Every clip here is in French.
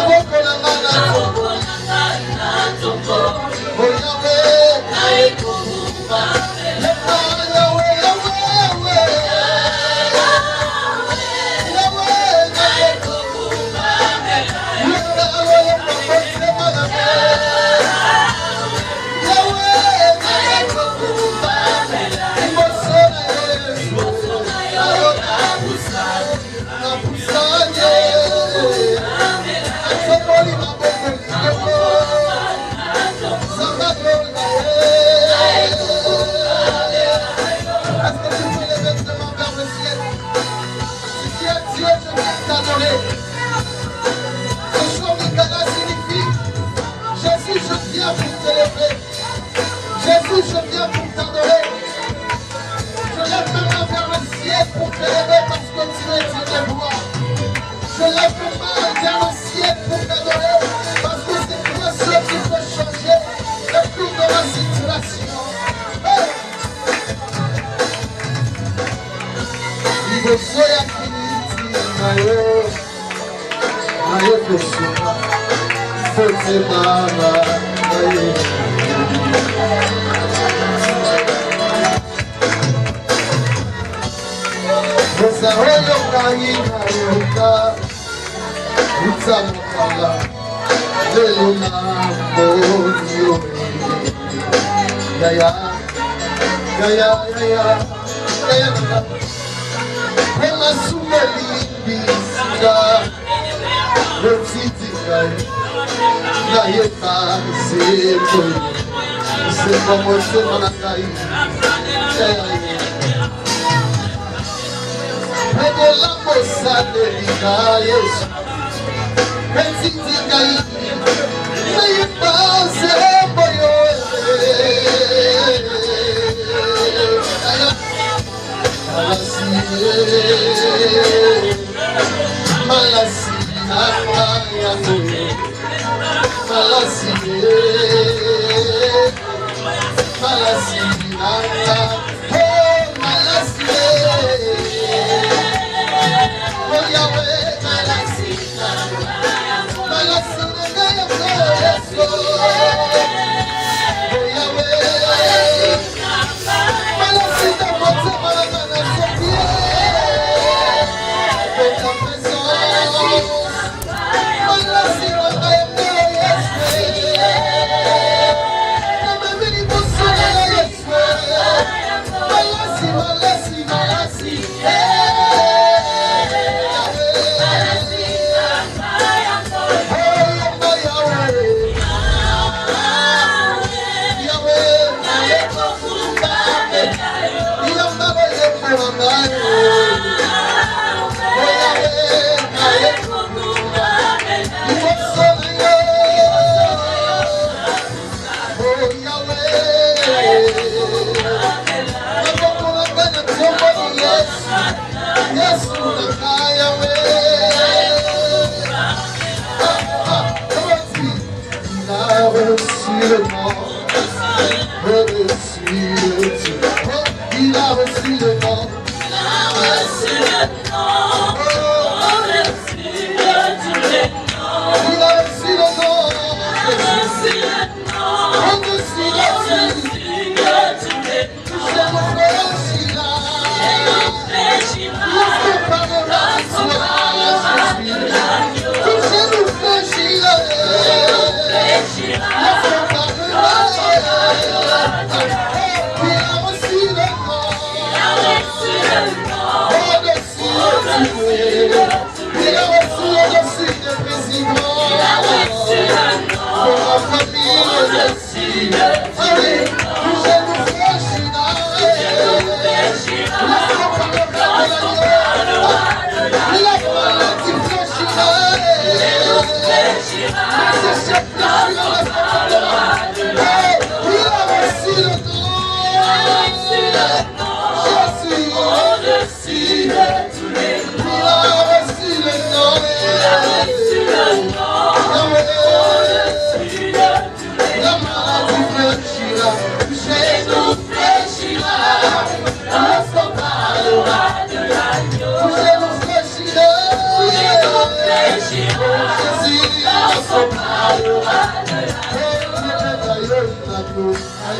Oh,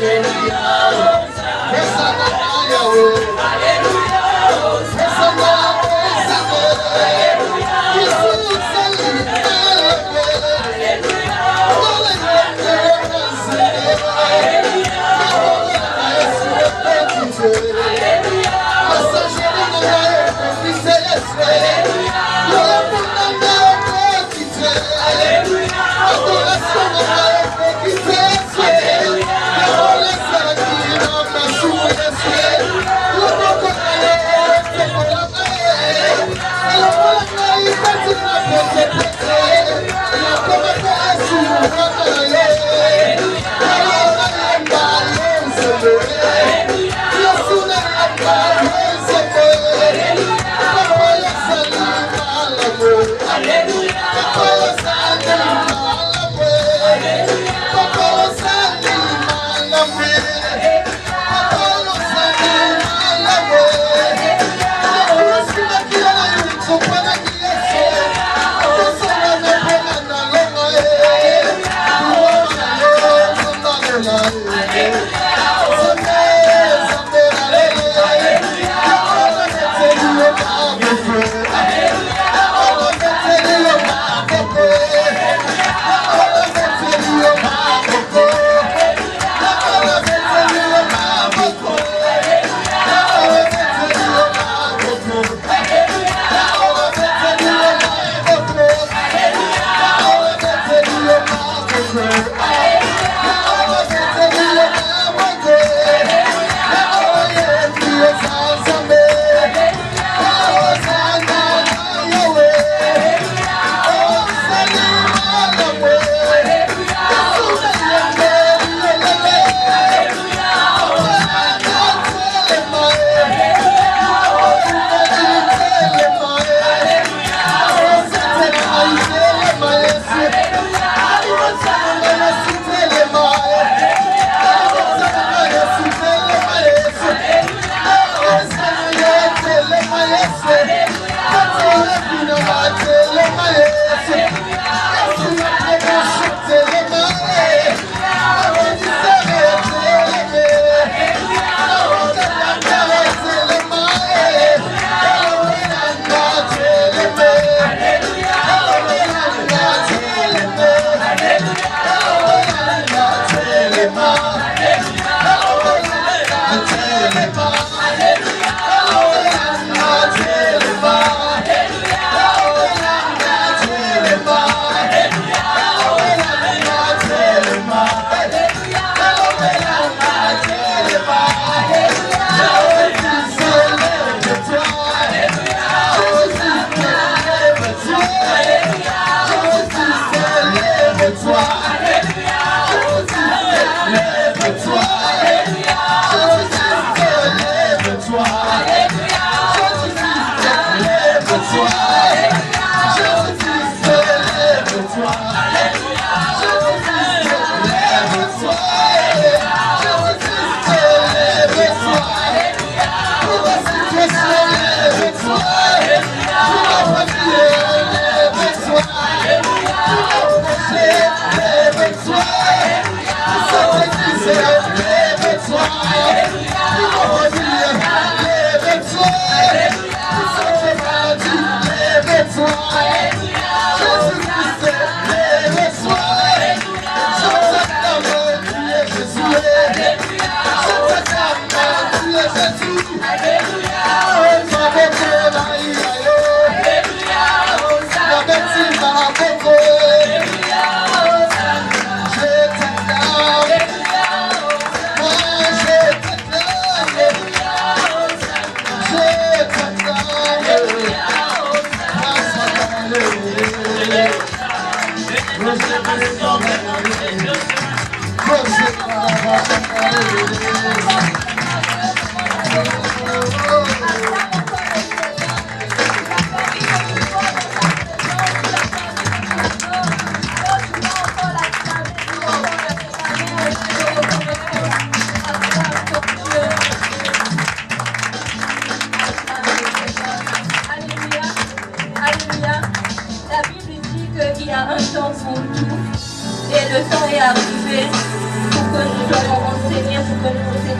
Hallelujah.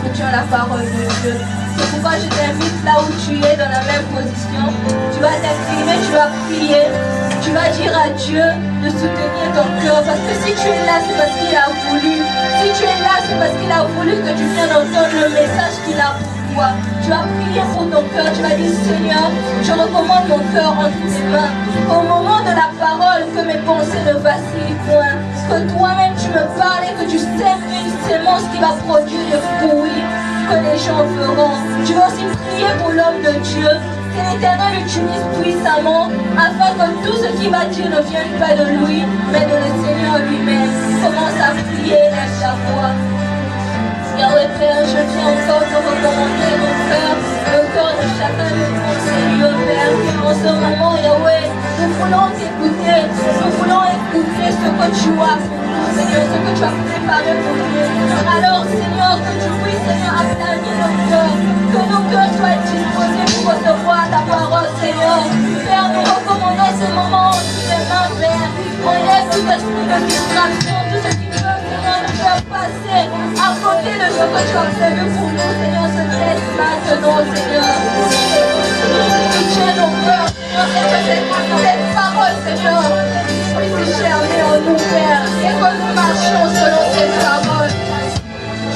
que tu as la parole de Dieu. C'est pourquoi je t'invite là où tu es, dans la même position. Tu vas t'incliner, tu vas prier. Tu vas dire à Dieu de soutenir ton cœur. Parce que si tu es là, c'est parce qu'il a voulu. Si tu es là, c'est parce qu'il a voulu que tu viennes entendre le message qu'il a pour toi. Tu vas prier pour ton cœur. Tu vas dire, Seigneur, je recommande mon cœur entre tes mains. Au moment de la parole, que mes pensées ne vacillent point. Que toi-même tu me parles et que tu sèmes une sémence qui va produire des fruits que les gens verront. Tu vas aussi prier pour l'homme de Dieu. Que l'Éternel l'utilise puissamment afin que tout ce qu'il va dire ne vienne pas de lui, mais de le Seigneur lui-même. Commence à prier, lève ta voix. Yahweh Père, je viens encore te recommander mon cœur, le corps de chacun de ton Seigneur Père. En ce moment, Yahweh, nous voulons t'écouter, nous voulons écouter ce que tu as pour nous, Seigneur, ce que tu as préparé pour nous. Alors, Seigneur, que tu puisses, Seigneur, aplanir nos cœurs, que nos cœurs soient disposés pour recevoir ta parole, Seigneur. Père, nous recommandons ce moment entre tes mains, Père. On lève tout esprit de distraction, tout ce qui peut, Seigneur, nous faire passer à côté de ce que tu as prévu pour nous, Seigneur, ce texte maintenant, Seigneur. Tu es nos cœurs, Seigneur, et que cette parole, Seigneur, puisse germer en nous, Père, et que nous marchions selon tes paroles.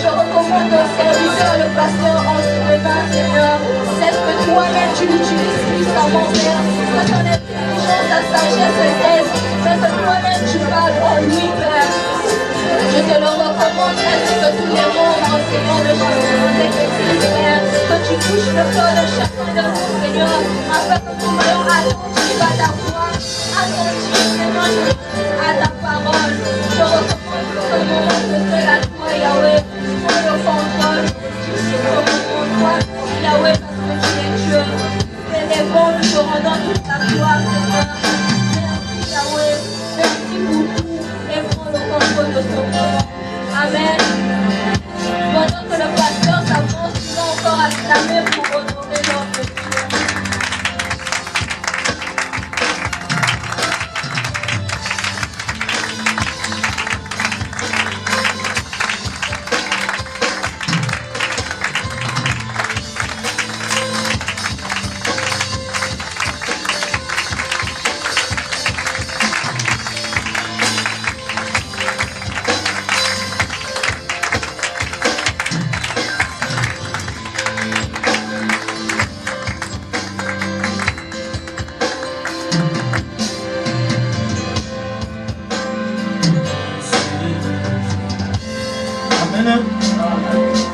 Je recommande ton serviteur, le pasteur, en tes mains, Seigneur. Laisse que toi-même tu l'utilises puissamment, Père. Que ton intelligence, ta sagesse aide, mais que toi-même tu parles en lui, Père. Je te le recommande, ainsi que tous les membres, Seigneur, de cette église, Père. Que tu touches le cœur de chacun de nous, Seigneur, afin que nous soyons attentifs à ta voix, attentifs, Seigneur, à ta parole. Je recommande ce moment de seul à toi, Yahweh. Prends le contrôle, tu sais comment toi, Yahweh, parce que tu es Dieu. Élèvons, nous te rendons toute la gloire, Seigneur. Merci, Yahweh. Merci pour tout. Et prends le contrôle de ce moment. Amen. Pendant que le pasteur s'avance, nous allons encore acclamer pour honorer l'homme de Dieu.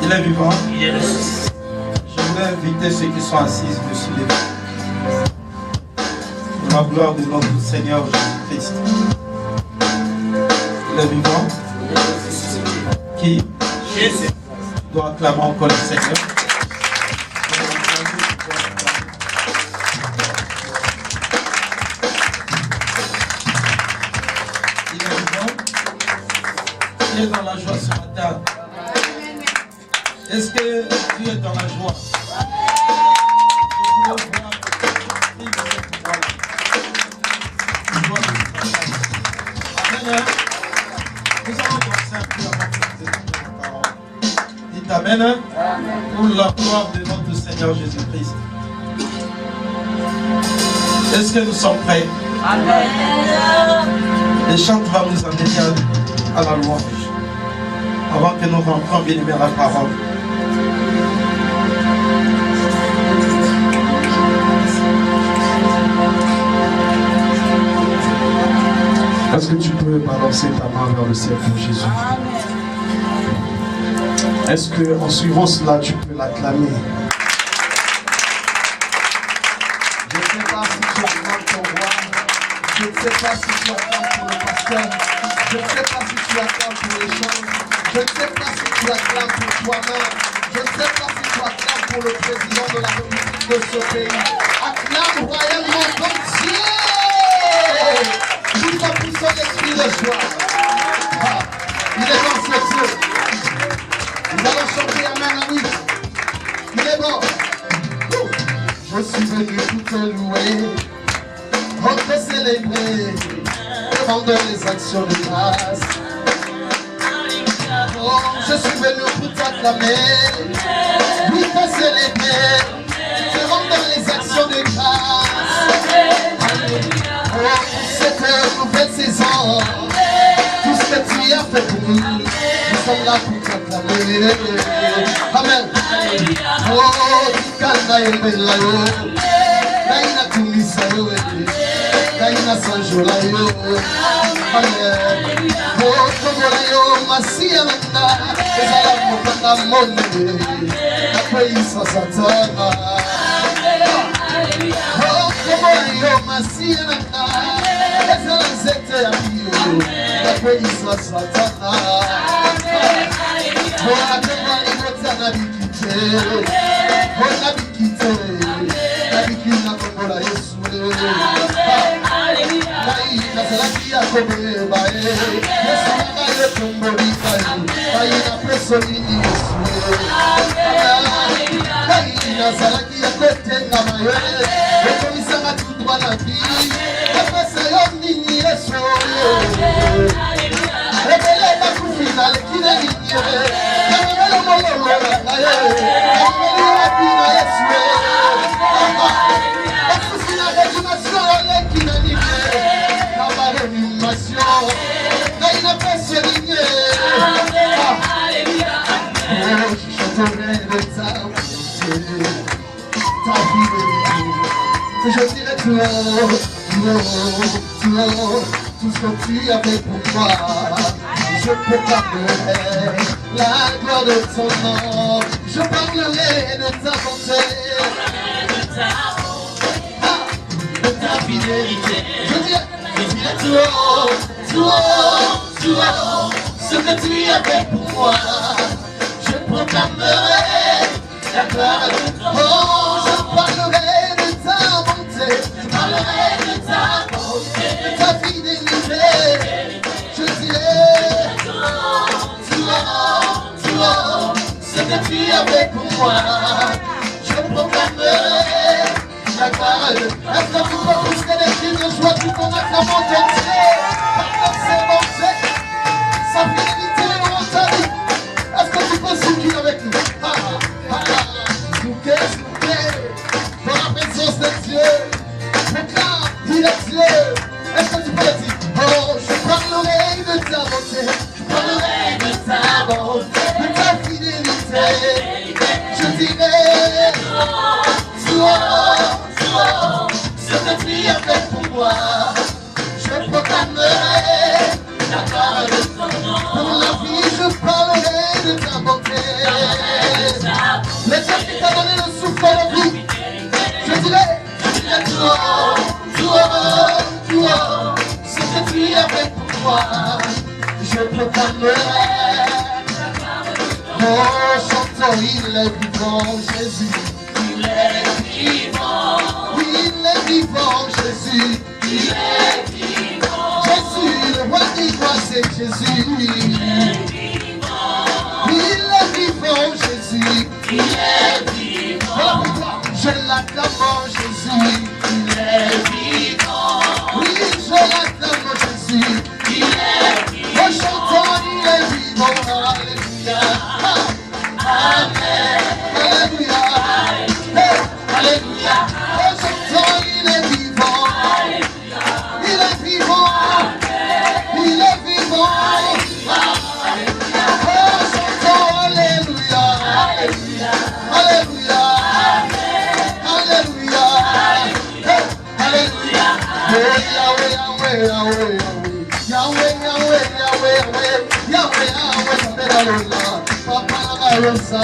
Il est vivant. Je voudrais inviter ceux qui sont assis de se lever. Pour la gloire de notre Seigneur Jésus-Christ. Il est vivant. Qui Jésus doit acclamer encore le Seigneur. Il est vivant. Il est dans la joie ce matin. Est-ce que tu es dans la joie? Je voulais voir Amen. Nous allons commencer un peu avant que vous ayez la parole. Dites Amen. Pour la gloire de notre Seigneur Jésus-Christ. Est-ce que nous sommes prêts? Amen. Les chants vont nous amener à la louange. Avant que nous rentrions bien aimé la parole. Est-ce que tu peux balancer ta main vers le ciel pour Jésus? Est-ce qu'en suivant cela, tu peux l'acclamer? Je ne sais pas si tu acclames ton roi. Je ne sais pas si tu acclames pour le pasteur. Je ne sais pas si tu acclames pour les gens. Je ne sais pas si tu acclames pour toi-même. Je ne sais pas si tu acclames pour le président de la République de ce pays. Acclame royalement comme Dieu. Tout en poussant l'esprit de joie. Ah, il est dans ce Dieu. Nous allons chanter Amen, oui. Il est bon. Je suis venu pour te louer, pour te célébrer, te rendre les actions de grâce. je suis venu pour t'acclamer, pour te célébrer, te rendre dans les actions de grâce. Oh, cette nouvelle saison, tout ce que tu as fait pour nous, nous sommes là pour t'acclamer. Amen. Oh, tu calmes et belayo, Naina Tumisayo, Naina Sanjolayo. Amen. Oh, Tomolayo, Masia Nanda, Ezala Mokanga Monde, Nakoyisa Satana. Oh, Tomolayo, Masia Nanda, Ezala Zete Abiyo, Nakoyisa Satana. Oh, Tomolayo, Tanabikite, oh, Nabikite, Nabikina Tomola Yesu. Nazalaki ya kobeba Yesu nanga yetombolika Aina preso nini Yesu Nazalaki ya kotenga maye Ekomisanga tutwa na vi Epesa yo nini Yesu Ebele bakufina lekine nini Kamelo mololo nakaye Kamelo apina Yesu Bakusina rejimation lekine nini Naina presso di me. Je chanterai de ta fidélité. Je dirai tout ce que tu as fait pour moi. Je proclamerai la gloire de ton nom. Je parlerai de ta bonté, de ta fidélité. Je dirai tout, ce que tu as fait pour moi, je proclamerai la gloire de ton nom. Oh, je parlerai de ta bonté, je parlerai de ta bonté, de ta fidélité. Je dirai tout, ce que tu as fait pour moi, je proclamerai la gloire de ton nom. Est-ce que tu peux pousser les cris de joie tout en acclamant ton Dieu? C'est bon, sa fidélité est dans ta vie. Est-ce que tu peux souffrir avec nous? Souquez, dans la présence de Dieu. Proclame, il est Dieu. Est-ce que tu peux le dire? Oh, je parlerai de ta bonté. Je parlerai de ta bonté, de ta fidélité. Je dirai ce que tu as fait pour moi. Je proclamerai la gloire de ton nom. Pour la vie, je parlerai de ta bonté. Les gens qui t'ont donné le souffle de vie, je dirai tout, ce que tu as fait pour moi. Je proclamerai la gloire de ton nom. Oh, chantons, il est vivant, Jésus. Il est vivant. Oui, il est vivant, Jésus. Il est vivant. Jésus, le roi des rois, c'est Jésus. Il est vivant. Il est vivant, Jésus. Il est vivant. Je l'acclame, Jésus. Il est vivant. Oui, je l'acclame, Jésus. Il est vivant. Oh, chantons, il est vivant. Alléluia. Amen. Alléluia. Alléluia. Oh, chantons, il est vivant. Il est vivant. Il est vivant. Oh, chantons, alléluia. Alléluia. Alléluia. Alléluia. Yahweh, Yahweh, Yahweh, Yahweh, Yahweh, Yahweh, Yahweh, Yahweh, Papa, Rosa,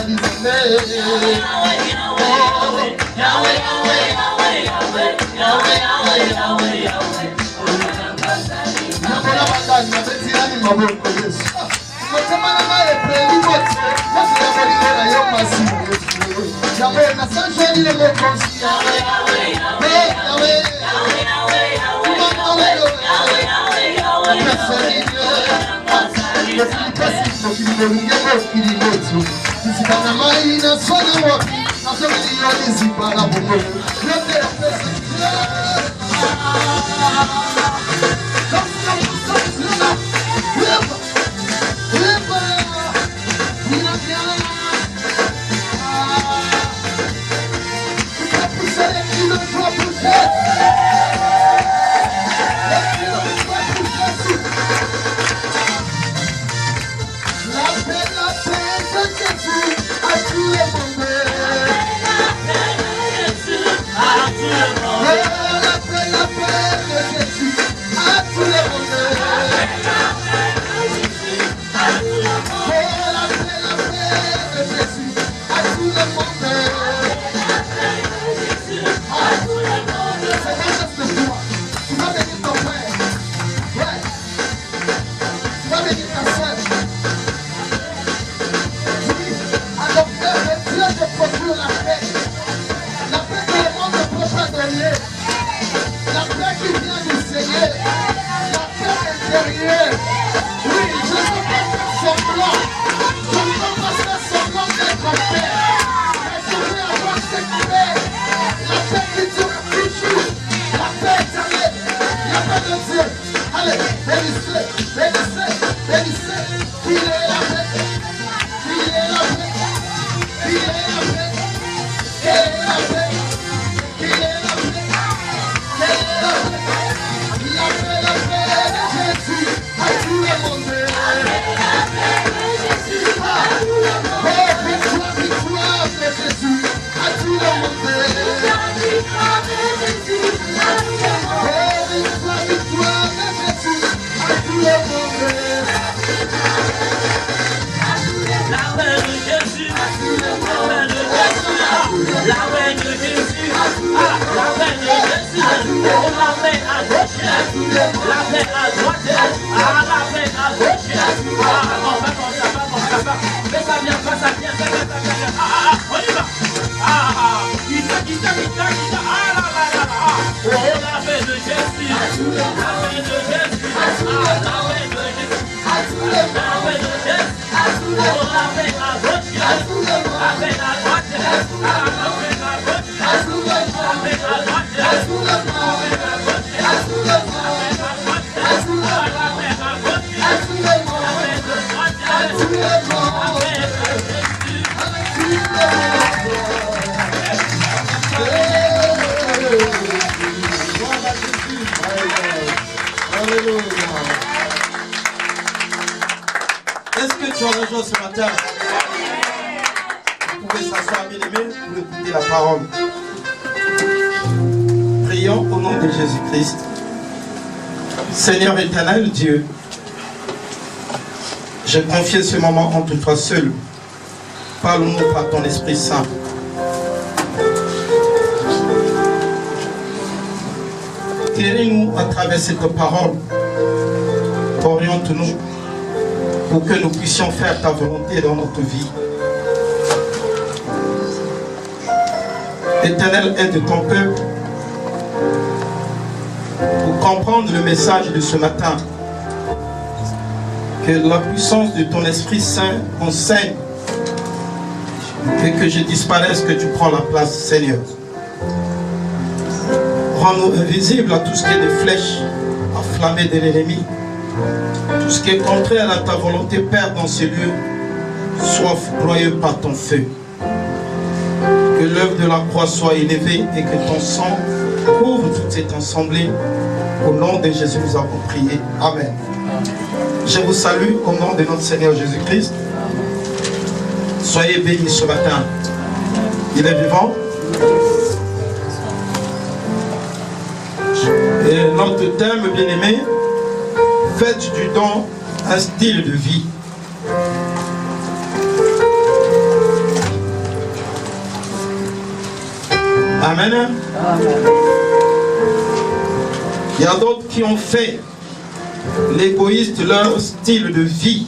la main de Jésus, la main de Jésus, la main à gauche, la main à droite, la main à gauche, on va comme ça, fais ça bien, fais ça bien, on y va, guita, oh la main de Jésus, la main de Jésus, la main de Jésus, la main de Jésus, oh la main à gauche, la main à droite, la main à gauche, la main à droite, la main à Est-ce que tu as rejoint ce matin? Vous pouvez s'asseoir, bien-aimés, pour écouter la parole. Prions au nom de Jésus-Christ. Seigneur éternel Dieu, je confie ce moment entre toi seul. Parle-nous par ton Esprit Saint. Guéris-nous à travers cette parole. Oriente-nous pour que nous puissions faire ta volonté dans notre vie. Éternel, aide ton peuple pour comprendre le message de ce matin. Que la puissance de ton Esprit Saint enseigne et que je disparaisse, que tu prends la place, Seigneur. Rends-nous invisibles à tout ce qui est des flèches enflammées de l'ennemi. Tout ce qui est contraire à ta volonté, Père, dans ces lieux, soit foudroyé par ton feu. Que l'œuvre de la croix soit élevée et que ton sang couvre toute cette assemblée. Au nom de Jésus, nous avons prié. Amen. Je vous salue au nom de notre Seigneur Jésus-Christ. Soyez bénis ce matin. Il est vivant. Et notre thème, bien-aimé, faites du don un style de vie. Amen. Amen. Il y a d'autres qui ont fait l'égoïste leur style de vie.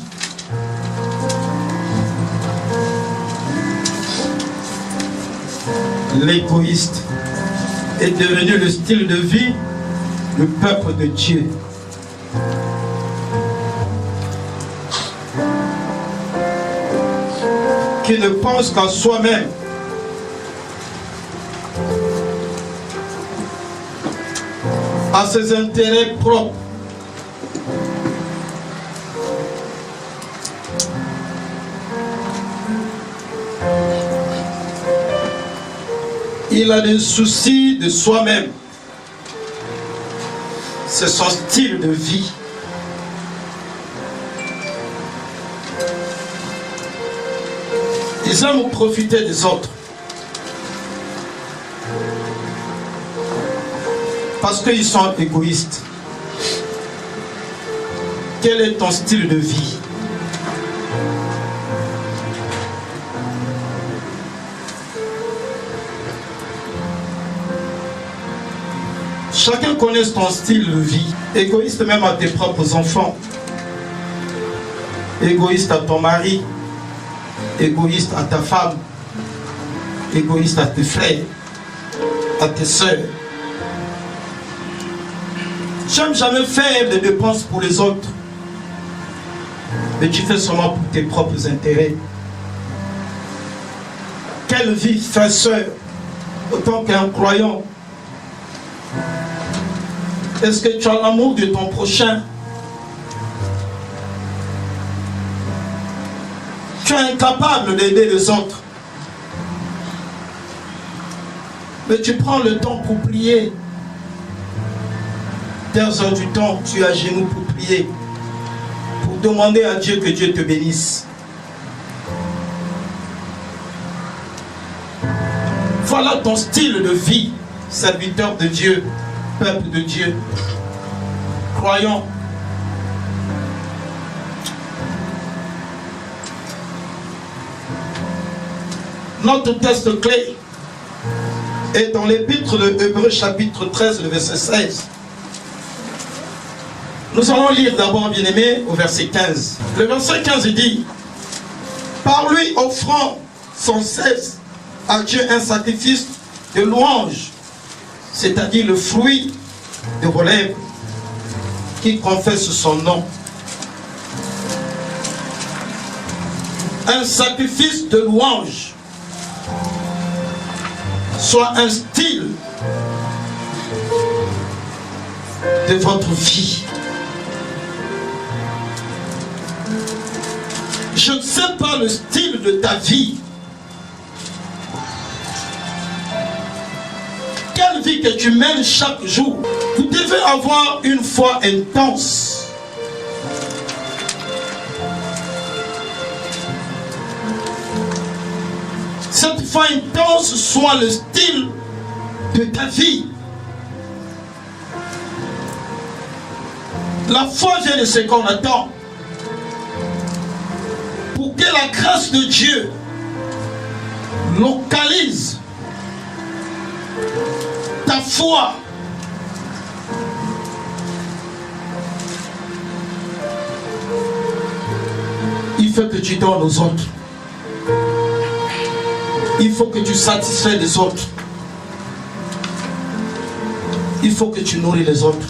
L'égoïste est devenu le style de vie du peuple de Dieu. Qui ne pense qu'à soi-même. À ses intérêts propres. Il a des soucis de soi-même. C'est son style de vie. Ils aiment profiter des autres. Parce qu'ils sont égoïstes. Quel est ton style de vie? Chacun connaît ton style de vie. Égoïste même à tes propres enfants. Égoïste à ton mari. Égoïste à ta femme. Égoïste à tes frères. À tes soeurs. Tu n'aimes jamais faire des dépenses pour les autres. Mais tu fais seulement pour tes propres intérêts. Quelle vie, frère, soeur, autant qu'un croyant. Est-ce que tu as l'amour de ton prochain? Tu es incapable d'aider les autres. Mais tu prends le temps pour prier. 15 heures du temps, tu es à genoux pour prier. Pour demander à Dieu que Dieu te bénisse. Voilà ton style de vie, serviteur de Dieu, peuple de Dieu, croyant. Notre test clé Et dans l'épître de Hébreux chapitre 13, le verset 16, nous allons lire d'abord, bien-aimé, au verset 15. Le verset 15 dit, par lui offrant sans cesse à Dieu un sacrifice de louange, c'est-à-dire le fruit de vos lèvres, qui confesse son nom. Un sacrifice de louange soit un style de votre vie. Je ne sais pas le style de ta vie. Quelle vie que tu mènes chaque jour. Vous devez avoir une foi intense. Cette foi intense soit le style de ta vie. La foi vient de ce qu'on attend. Pour que la grâce de Dieu localise ta foi, il faut que tu donnes aux autres. Il faut que tu satisfais les autres. Il faut que tu nourris les autres.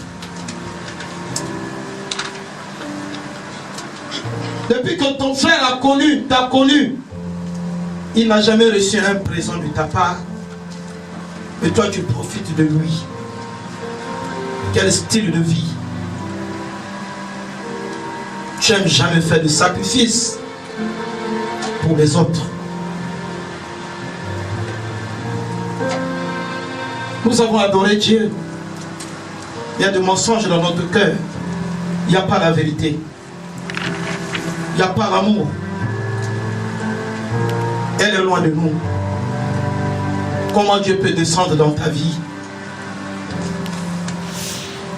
Depuis que ton frère t'a connu, il n'a jamais reçu un présent de ta part. Mais toi, tu profites de lui. Quel style de vie? Tu n'aimes jamais faire de sacrifice pour les autres. Nous avons adoré Dieu. Il y a des mensonges dans notre cœur. Il n'y a pas la vérité. Il n'y a pas l'amour. Elle est loin de nous. Comment Dieu peut descendre dans ta vie?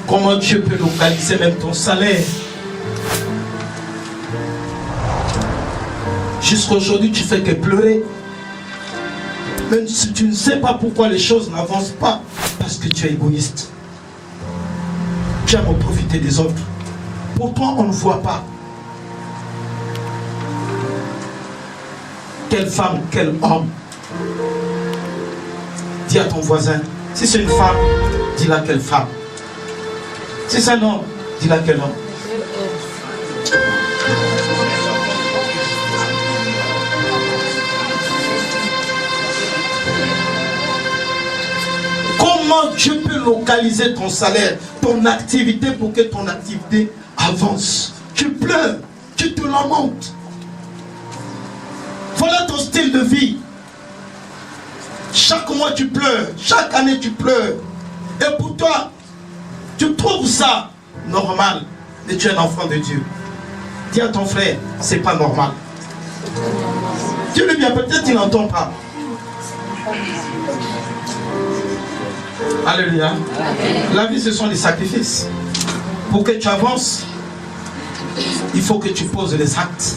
Comment Dieu peut localiser même ton salaire? Jusqu'à aujourd'hui, tu fais que pleurer. Même si tu ne sais pas pourquoi les choses n'avancent pas, parce que tu es égoïste. Tu aimes profiter des autres. Pour toi, on ne voit pas. Quelle femme, quel homme. Dis à ton voisin, si c'est une femme, dis-la quelle femme. Si c'est un homme, dis-la quel homme. Comment Dieu peut localiser ton salaire, ton activité pour que ton activité avance? Tu pleures, tu te lamentes. Voilà ton style de vie. Chaque mois tu pleures, chaque année tu pleures. Et pour toi, tu trouves ça normal. Mais tu es un enfant de Dieu. Dis à ton frère, c'est pas normal. Dis-le bien, peut-être qu'il n'entend pas. Alléluia. La vie, ce sont des sacrifices. Pour que tu avances, il faut que tu poses les actes.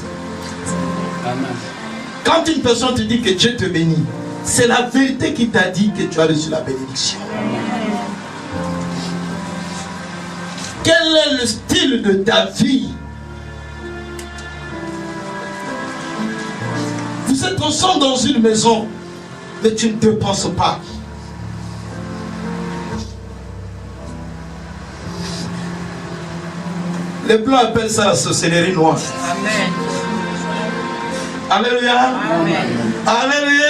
Amen. Quand une personne te dit que Dieu te bénit, c'est la vérité qui t'a dit que tu as reçu la bénédiction. Quel est le style de ta vie? Vous êtes ensemble dans une maison, mais tu ne dépenses pas. Les Blancs appellent ça la sorcellerie noire. Amen. Alléluia. Amen. Alléluia.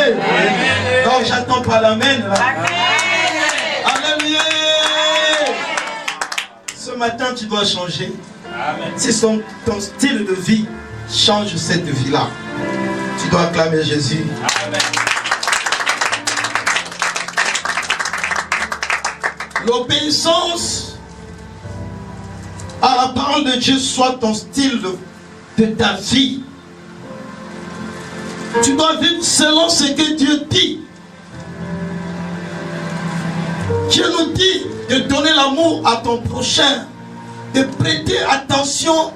Amen. Donc j'attends pas l'amen là. Amen. Alléluia. Ce matin tu dois changer. Amen. Si ton style de vie change cette vie-là, tu dois acclamer Jésus. Amen. L'obéissance à la parole de Dieu soit ton style de ta vie. Tu dois vivre selon ce que Dieu dit. Dieu nous dit de donner l'amour à ton prochain, de prêter attention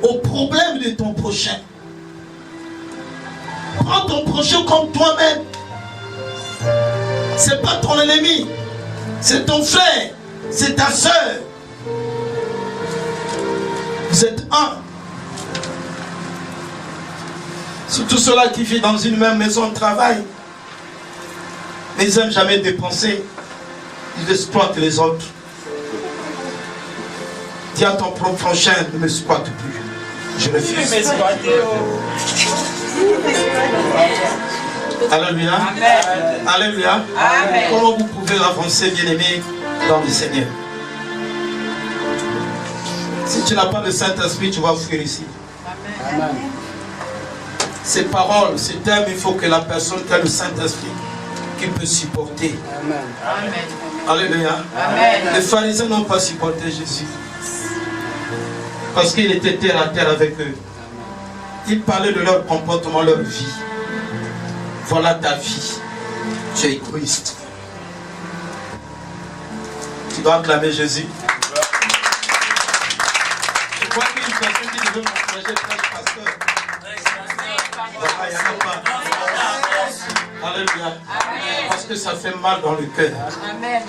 aux problèmes de ton prochain. Prends ton prochain comme toi-même. C'est pas ton ennemi. C'est ton frère. C'est ta soeur. Vous êtes un. Surtout ceux-là qui vivent dans une même maison de travail. Mais ils n'aiment jamais dépenser. Ils exploitent les autres. Dis à ton propre prochain, ne m'exploite plus. Je refuse. Alléluia. Amen. Alléluia. Amen. Comment vous pouvez avancer, bien-aimés, dans le Seigneur? Si tu n'as pas le Saint-Esprit, tu vas fuir ici. Amen. Ces paroles, ces termes, il faut que la personne qui a le Saint-Esprit, qui peut supporter. Amen. Alléluia. Amen. Les pharisiens n'ont pas supporté Jésus. Parce qu'il était terre à terre avec eux. Il parlait de leur comportement, leur vie. Voilà ta vie. Tu es égoïste. Tu dois acclamer Jésus. Je crois qu'une personne qui devait m'encourager presque pasteur. Il n'y en a pas. Alléluia. Parce que ça fait mal dans le cœur. Amen.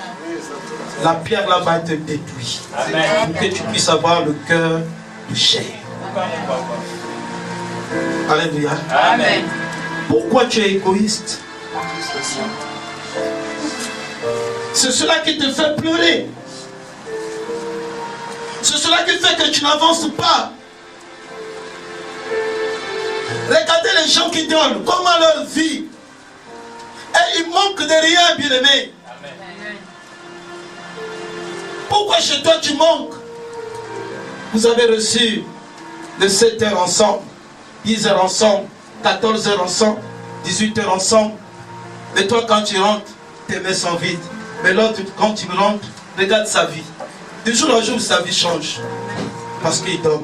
La pierre là va être détruite. Amen. Pour que tu puisses avoir le cœur de chair. Alléluia. Amen. Pourquoi tu es égoïste? C'est cela qui te fait pleurer. C'est cela qui fait que tu n'avances pas. Regardez les gens qui donnent, comment leur vie. Et ils manquent de rien, bien-aimé. Pourquoi chez toi tu manques? Vous avez reçu de 7 heures ensemble, 10 heures ensemble, 14 heures ensemble, 18 heures ensemble. Mais toi, quand tu rentres, tes mains sont vides. Mais l'autre, quand tu rentres, regarde sa vie. De jour en jour, sa vie change. Parce qu'il dort.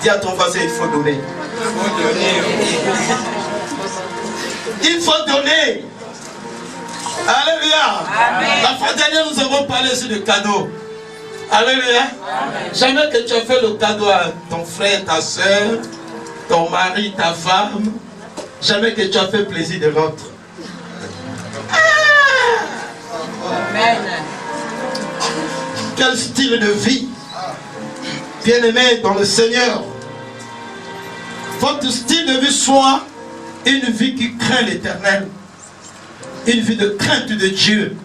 Dis à ton voisin, il faut donner. Il faut donner. Alléluia. Amen. La fois dernière, nous avons parlé sur le cadeau. Alléluia. Amen. Jamais que tu as fait le cadeau à ton frère, ta soeur, ton mari, ta femme. Jamais que tu as fait plaisir de l'autre. Amen. Quel style de vie. Bien-aimé dans le Seigneur. Votre style de vie soit une vie qui craint l'Éternel. Une vie de crainte de Dieu.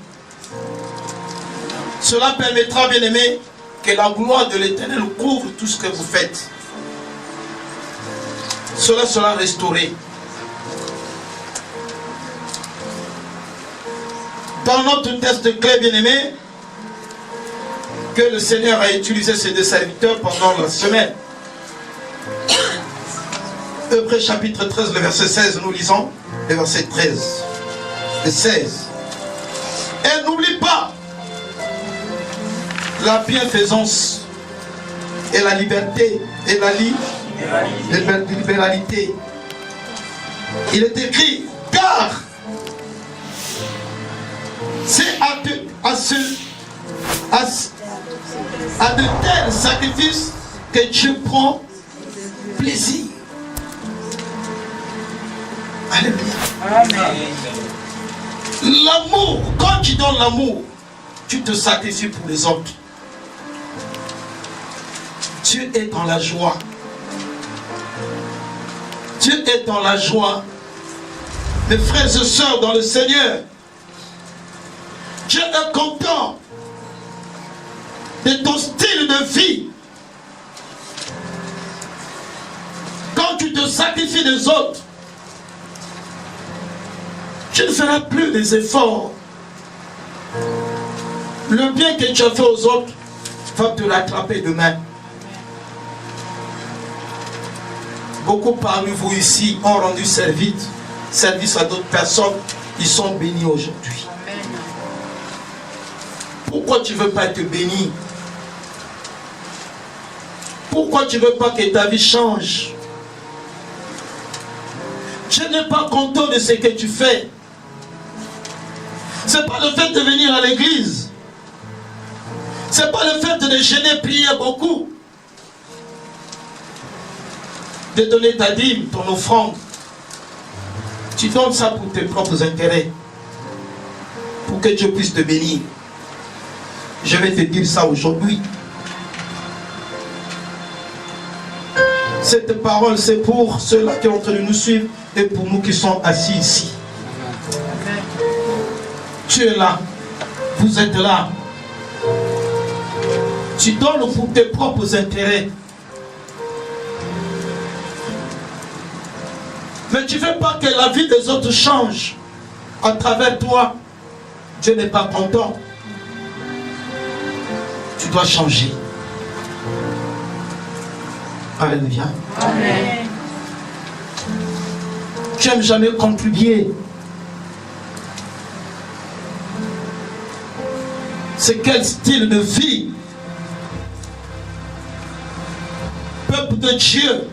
Cela permettra, bien-aimé, que la gloire de l'Éternel couvre tout ce que vous faites. Cela sera restauré. Dans notre texte clé, bien-aimé, que le Seigneur a utilisé ses deux serviteurs pendant la semaine. Hébreux chapitre 13, le verset 16, nous lisons le verset 13. Le 16. Et n'oublie pas la bienfaisance et la liberté et la libéralité. Il est écrit, car c'est à de tels sacrifices que Dieu prend plaisir. Alléluia. Amen. L'amour, quand tu donnes l'amour, tu te sacrifies pour les autres. Dieu est dans la joie. Dieu est dans la joie. Mes frères et sœurs dans le Seigneur, Dieu est content de ton style de vie. Quand tu te sacrifies des autres, tu ne feras plus des efforts. Le bien que tu as fait aux autres va te rattraper demain. Beaucoup parmi vous ici ont rendu service à d'autres personnes. Ils sont bénis aujourd'hui. Pourquoi tu ne veux pas être béni? Pourquoi tu ne veux pas que ta vie change? Dieu n'est pas content de ce que tu fais. Ce n'est pas le fait de venir à l'église. Ce n'est pas le fait de jeûner, prier beaucoup. De donner ta dîme, ton offrande. Tu donnes ça pour tes propres intérêts. Pour que Dieu puisse te bénir. Je vais te dire ça aujourd'hui. Cette parole, c'est pour ceux-là qui sont en train de nous suivre et pour nous qui sommes assis ici. Tu es là. Vous êtes là. Tu donnes pour tes propres intérêts. Mais tu ne veux pas que la vie des autres change à travers toi. Dieu n'est pas content. Tu dois changer. Alléluia. Amen. Tu n'aimes jamais contribuer. C'est quel style de vie? Peuple de Dieu.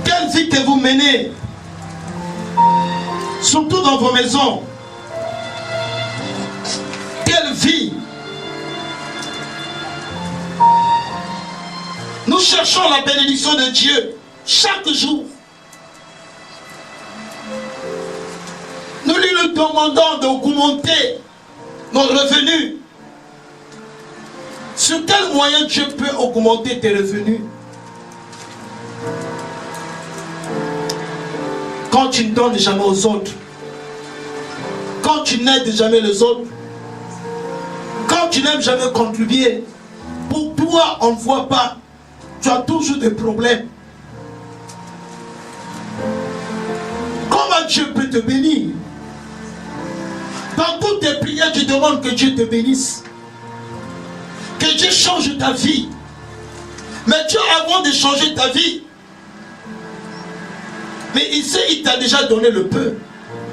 Quelle vie que vous menez? Surtout dans vos maisons. Quelle vie? Nous cherchons la bénédiction de Dieu chaque jour. Nous lui demandons d'augmenter nos revenus. Sur quel moyen Dieu peut augmenter tes revenus? Quand tu ne donnes jamais aux autres, quand tu n'aides jamais les autres, quand tu n'aimes jamais contribuer, pour toi on ne voit pas, tu as toujours des problèmes. Comment Dieu peut te bénir? Dans toutes tes prières, tu demandes que Dieu te bénisse, que Dieu change ta vie. Mais Dieu, avant de changer ta vie, mais il sait, il t'a déjà donné le peu.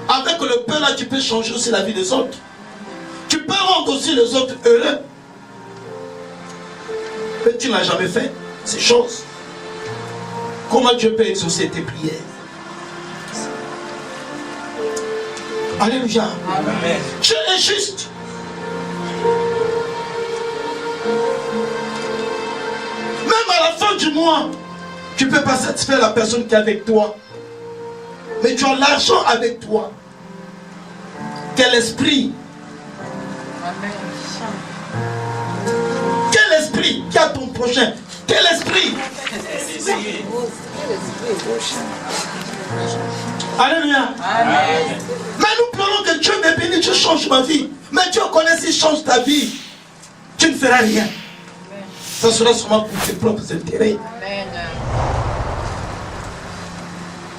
Avec le peu là, tu peux changer aussi la vie des autres. Tu peux rendre aussi les autres heureux. Mais tu n'as jamais fait ces choses. Comment Dieu peut exaucer tes prières? Alléluia. Amen. Dieu est juste. Même à la fin du mois, tu ne peux pas satisfaire la personne qui est avec toi. Mais tu as l'argent avec toi. Quel esprit? Amen. Quel esprit qui a ton prochain? Quel esprit? Alléluia. Amen. Mais nous pleurons que Dieu me bénisse, Dieu change ma vie. Mais Dieu connaît s'il change ta vie. Tu ne feras rien. Ça sera seulement pour tes propres intérêts. Amen.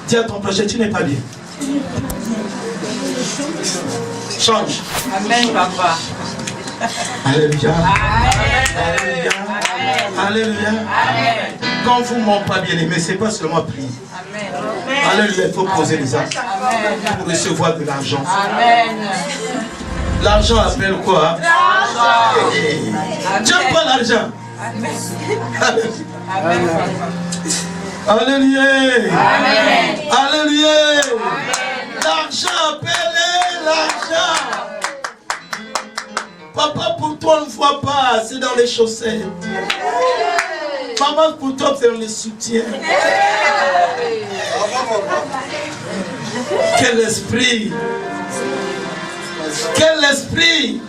Dis à ton prochain, tu n'es pas bien. Change. Amen, papa. Alléluia. Amen. Alléluia. Alléluia. Amen. Quand vous ne m'avez pas bien aimé, ce n'est pas seulement prier. Amen. Alléluia, il faut poser les actes Amen. pour recevoir de l'argent. Amen. L'argent appelle quoi? L'argent. Tu n'aimes pas l'argent? Amen. Alléluia. Amen. Alléluia. L'argent, appelez l'argent. Papa, pour toi, on ne voit pas, c'est dans les chaussettes. Maman, pour toi, c'est dans les soutiens. Quel esprit! Quel esprit!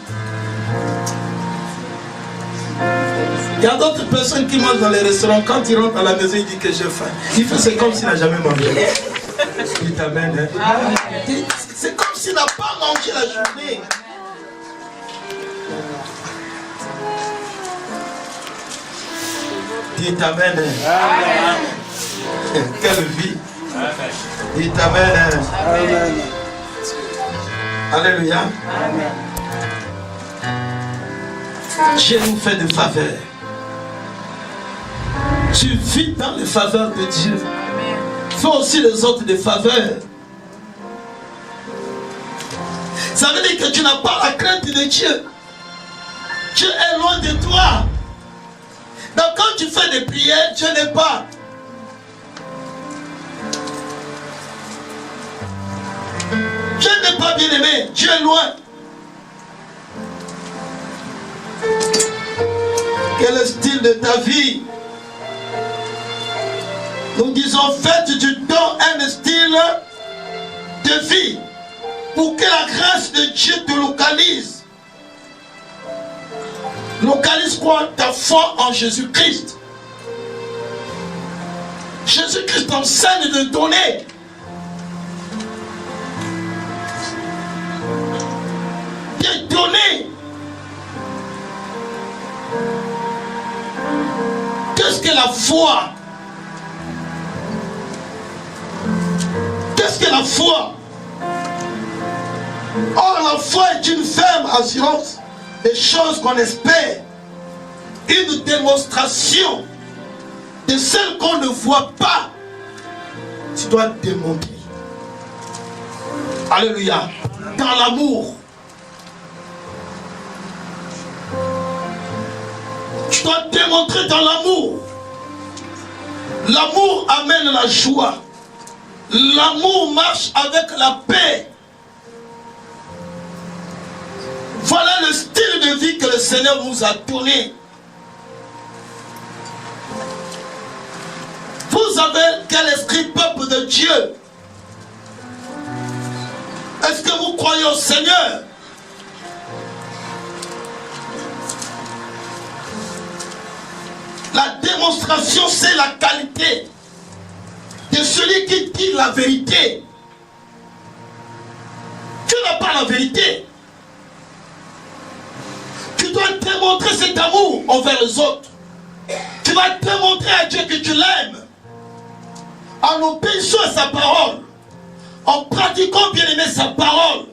Il y a d'autres personnes qui mangent dans les restaurants. Quand ils rentrent à la maison, ils disent que j'ai faim. Il fait c'est comme s'il n'a jamais mangé. Il t'amène. Hein? C'est comme s'il n'a pas mangé la journée. Il t'amène. Quelle vie. Il t'amène. Alléluia. Dieu nous fait des faveurs. Tu vis dans les faveurs de Dieu. Fais aussi les autres des faveurs. Ça veut dire que tu n'as pas la crainte de Dieu. Dieu est loin de toi. Donc quand tu fais des prières, Dieu n'est pas. Dieu n'est pas bien aimé. Dieu est loin. Quel est le style de ta vie? Nous disons, faites du temps un style de vie pour que la grâce de Dieu te localise. Localise quoi? Ta foi en Jésus-Christ. Jésus-Christ enseigne de donner. De donner. Qu'est-ce que la foi? Qu'est-ce que la foi? Or, la foi est une ferme assurance des choses qu'on espère. Une démonstration de celles qu'on ne voit pas. Tu dois démontrer. Alléluia. Dans l'amour. Tu dois démontrer dans l'amour. L'amour amène la joie. L'amour marche avec la paix. Voilà le style de vie que le Seigneur nous a donné. Vous avez quel esprit, peuple de Dieu? Est-ce que vous croyez au Seigneur? La démonstration, c'est la qualité de celui qui dit la vérité. Tu n'as pas la vérité. Tu dois démontrer cet amour envers les autres. Tu vas démontrer à Dieu que tu l'aimes. En obéissant à sa parole. En pratiquant, bien-aimé, sa parole.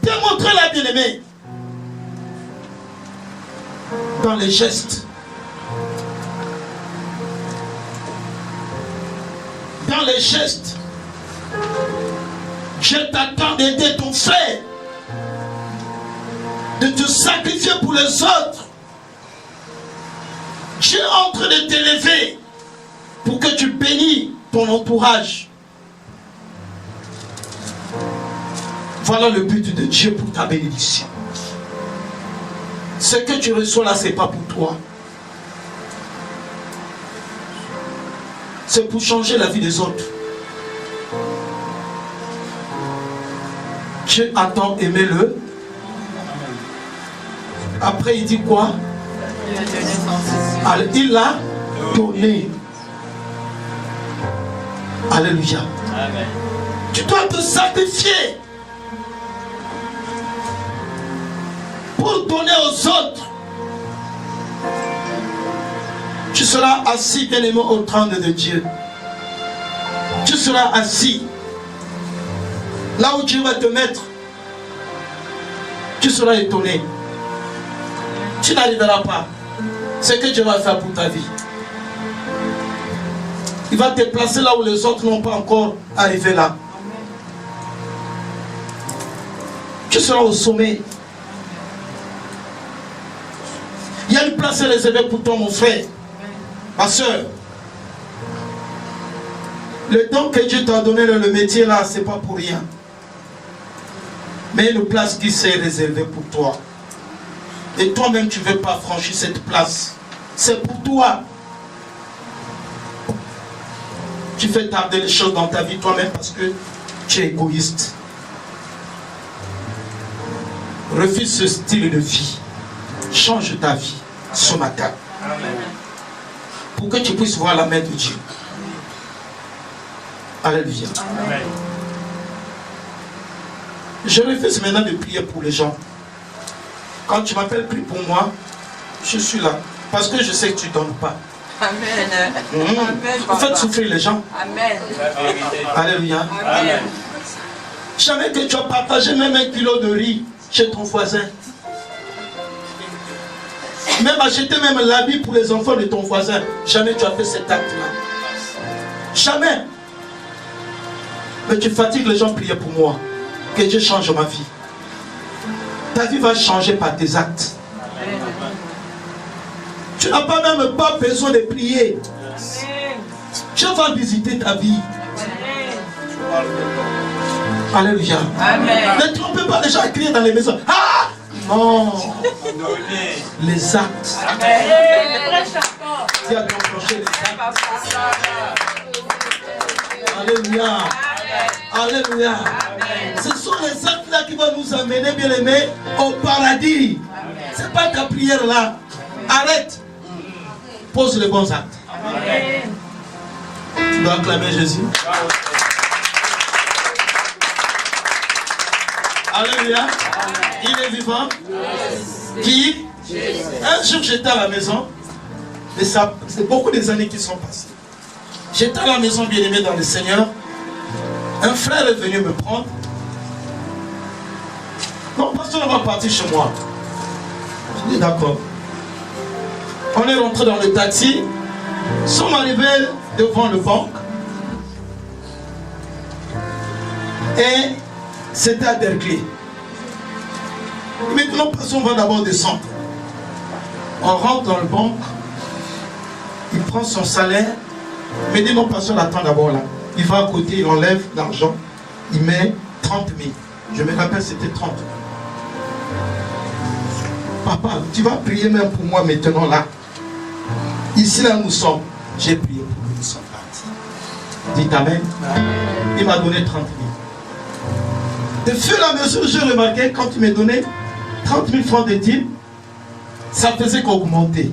Démontre-la, bien-aimé. Dans les gestes. Dans les gestes. Dieu t'attend d'aider ton frère. De te sacrifier pour les autres. Dieu est en train de t'élever pour que tu bénis ton entourage. Voilà le but de Dieu pour ta bénédiction. Ce que tu reçois là, ce n'est pas pour toi. C'est pour changer la vie des autres. Dieu attend, aimez-le. Après, il dit quoi? Il l'a donné. Alléluia. Amen. Tu dois te sacrifier pour donner aux autres. Tu seras assis, bien-aimé, au trône de Dieu. Tu seras assis. Là où Dieu va te mettre, tu seras étonné. Tu n'arriveras pas. C'est ce que Dieu va faire pour ta vie. Il va te placer là où les autres n'ont pas encore arrivé là. Tu seras au sommet. Il y a une place réservée pour toi, mon frère, ma soeur. Le don que Dieu t'a donné, le métier là, c'est pas pour rien. Mais une place qui s'est réservée pour toi. Et toi-même, tu ne veux pas franchir cette place. C'est pour toi. Tu fais tarder les choses dans ta vie toi-même parce que tu es égoïste. Refuse ce style de vie. Change ta vie ce matin. Amen. Pour que tu puisses voir la main de Dieu. Alléluia. Amen. Je refuse maintenant de prier pour les gens. Quand tu m'appelles, prie pour moi, je suis là. Parce que je sais que tu ne donnes pas. Amen. Amen. Vous faites souffrir les gens. Amen. Alléluia. Amen. Jamais que tu as partagé même 1 kilo de riz chez ton voisin. Même acheter même l'habit pour les enfants de ton voisin. Jamais tu as fait cet acte-là. Jamais. Mais tu fatigues les gens, prier pour moi. Que Dieu change ma vie. Ta vie va changer par tes actes. Tu n'as pas même pas besoin de prier. Dieu va visiter ta vie. Alléluia. Amen. Ne trompez pas les gens à crier dans les maisons. Ah! Non. Les actes. Amen. Dis à ton prochain, les actes. Alléluia. Alléluia. Ce sont les actes-là qui vont nous amener, bien aimés, au paradis. Ce n'est pas ta prière là. Arrête. Pose les bons actes. Tu dois acclamer Jésus. Alléluia. Il est vivant. Qui? Un jour j'étais à la maison. Mais ça, c'est beaucoup des années qui sont passées. J'étais à la maison, bien aimé dans le Seigneur. Un frère est venu me prendre. Non, pasteur, on va partir chez moi. Je dis d'accord. On est rentré dans le taxi. Nous sommes arrivés devant le banc. Et c'était à Derklé. Maintenant, on va d'abord descendre. On rentre dans le banc. Il prend son salaire. Mais dit non, pasteur, attends d'abord là. Il va à côté, il enlève l'argent. Il met 30 000. Je me rappelle, c'était 30 000. Papa, tu vas prier même pour moi maintenant là. Ici là nous sommes. J'ai prié pour que nous sommes partis. Dites Amen. Il m'a donné 30 000. De fur et à mesure, j'ai remarqué quand il m'a donné 30 000 francs de dîme, ça faisait qu'augmenter.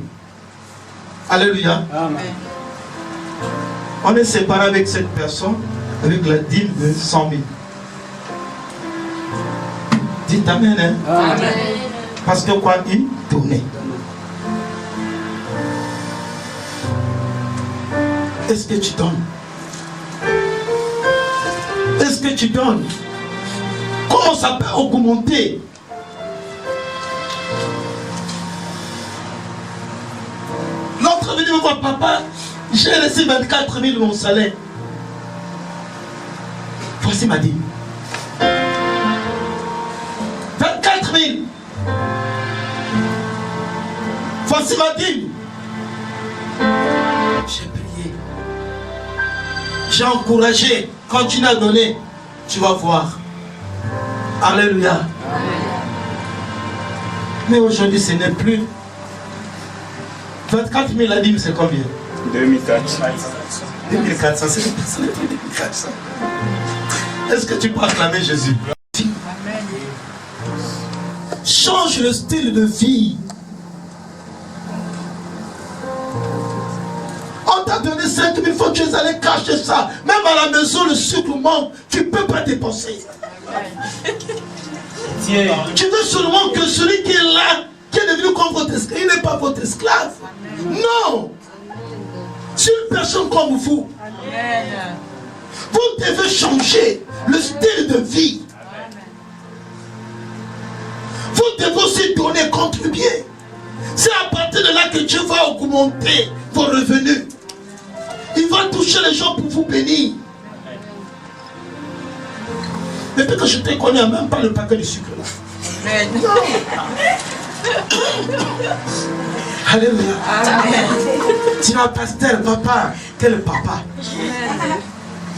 Alléluia. Amen. On est séparé avec cette personne avec la dîme de 100 000. Dites Amen. Hein? Amen. Parce que quoi? Il donnait. Est-ce que tu donnes? Est-ce que tu donnes? Comment ça peut augmenter? L'autre venu me voir, papa, j'ai laissé 24 000 mon salaire. Voici ma dîme. 24 000. Voici ma dîme. J'ai prié. J'ai encouragé. Continue à donner. Tu vas voir. Alléluia. Mais aujourd'hui, ce n'est plus. 24 000 la dîme, c'est combien? 2400. 2400, ce n'est plus 2400. Est-ce que tu peux acclamer Jésus? Change le style de vie. On t'a donné 5 000 fois, tu es allé cacher ça. Même à la maison, le sucre manque. Tu ne peux pas dépenser. Tu veux seulement que celui qui est là, qui est devenu comme votre esclave, il n'est pas votre esclave. Non. C'est une personne comme vous. Vous devez changer le style de vie. Vous devez aussi donner, contribuer. C'est à partir de là que Dieu va augmenter vos revenus. Il va toucher les gens pour vous bénir. Depuis que je te connais, même pas le paquet de sucre là. Alléluia. Tu m'as pasteur, papa. Quel papa?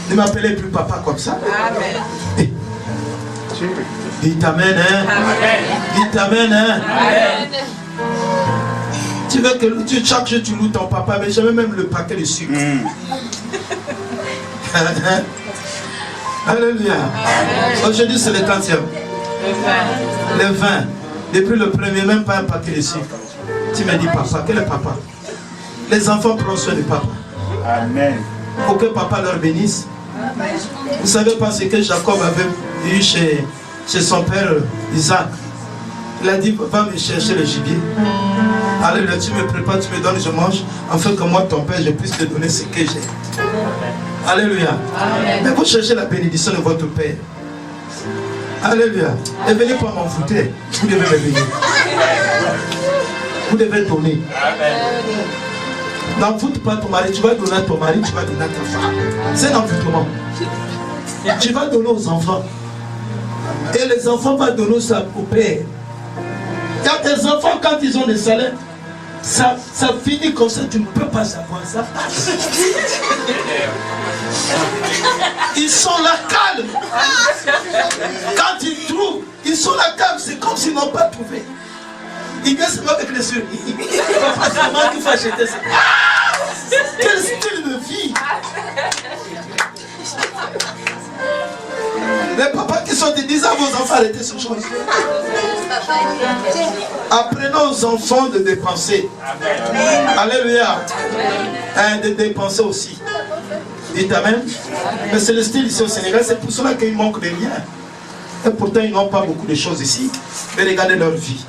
Ne m'appelez plus papa comme ça. Eh. Dites Amen. Hein? Dites Amen. Hein? Tu veux que chaque jour tu loues ton papa, mais jamais même le paquet de sucre. Alléluia. Aujourd'hui c'est le 40e. Le 20. Depuis le premier, même pas un paquet de sucre. Tu me dis papa, quel est papa? Les enfants prennent soin de papa. Amen. Pour que papa leur bénisse. Vous savez pas ce que Jacob avait eu chez son père Isaac. Il a dit, va me chercher le gibier. Alléluia, tu me prépares, tu me donnes, je mange, afin que moi, ton père, je puisse te donner ce que j'ai. Alléluia. Amen. Mais vous cherchez la bénédiction de votre père. Alléluia. Et venez pas m'en foutre. Vous devez me bénir. Vous devez donner. N'envoûte pas ton mari. Tu vas donner à ton mari, tu vas donner à ta femme. C'est l'envoûtement. Tu vas donner aux enfants. Et les enfants vont donner ça au père. Quand les enfants, quand ils ont des salaires, ça finit comme ça, tu ne peux pas savoir, ça passe. Ils sont là calmes. Quand ils trouvent, ils sont là calmes, c'est comme s'ils n'ont pas trouvé. Ils viennent seulement avec les sourires. C'est vraiment qu'il faut acheter ça. Quel style de vie? Les papas qui sont disent à vos enfants, arrêtez ces choses. Apprenons aux enfants de dépenser. Alléluia. De dépenser aussi. Dites amen. Mais c'est le style ici au Sénégal, c'est pour cela qu'il manque de rien. Et pourtant, ils n'ont pas beaucoup de choses ici. Mais regardez leur vie.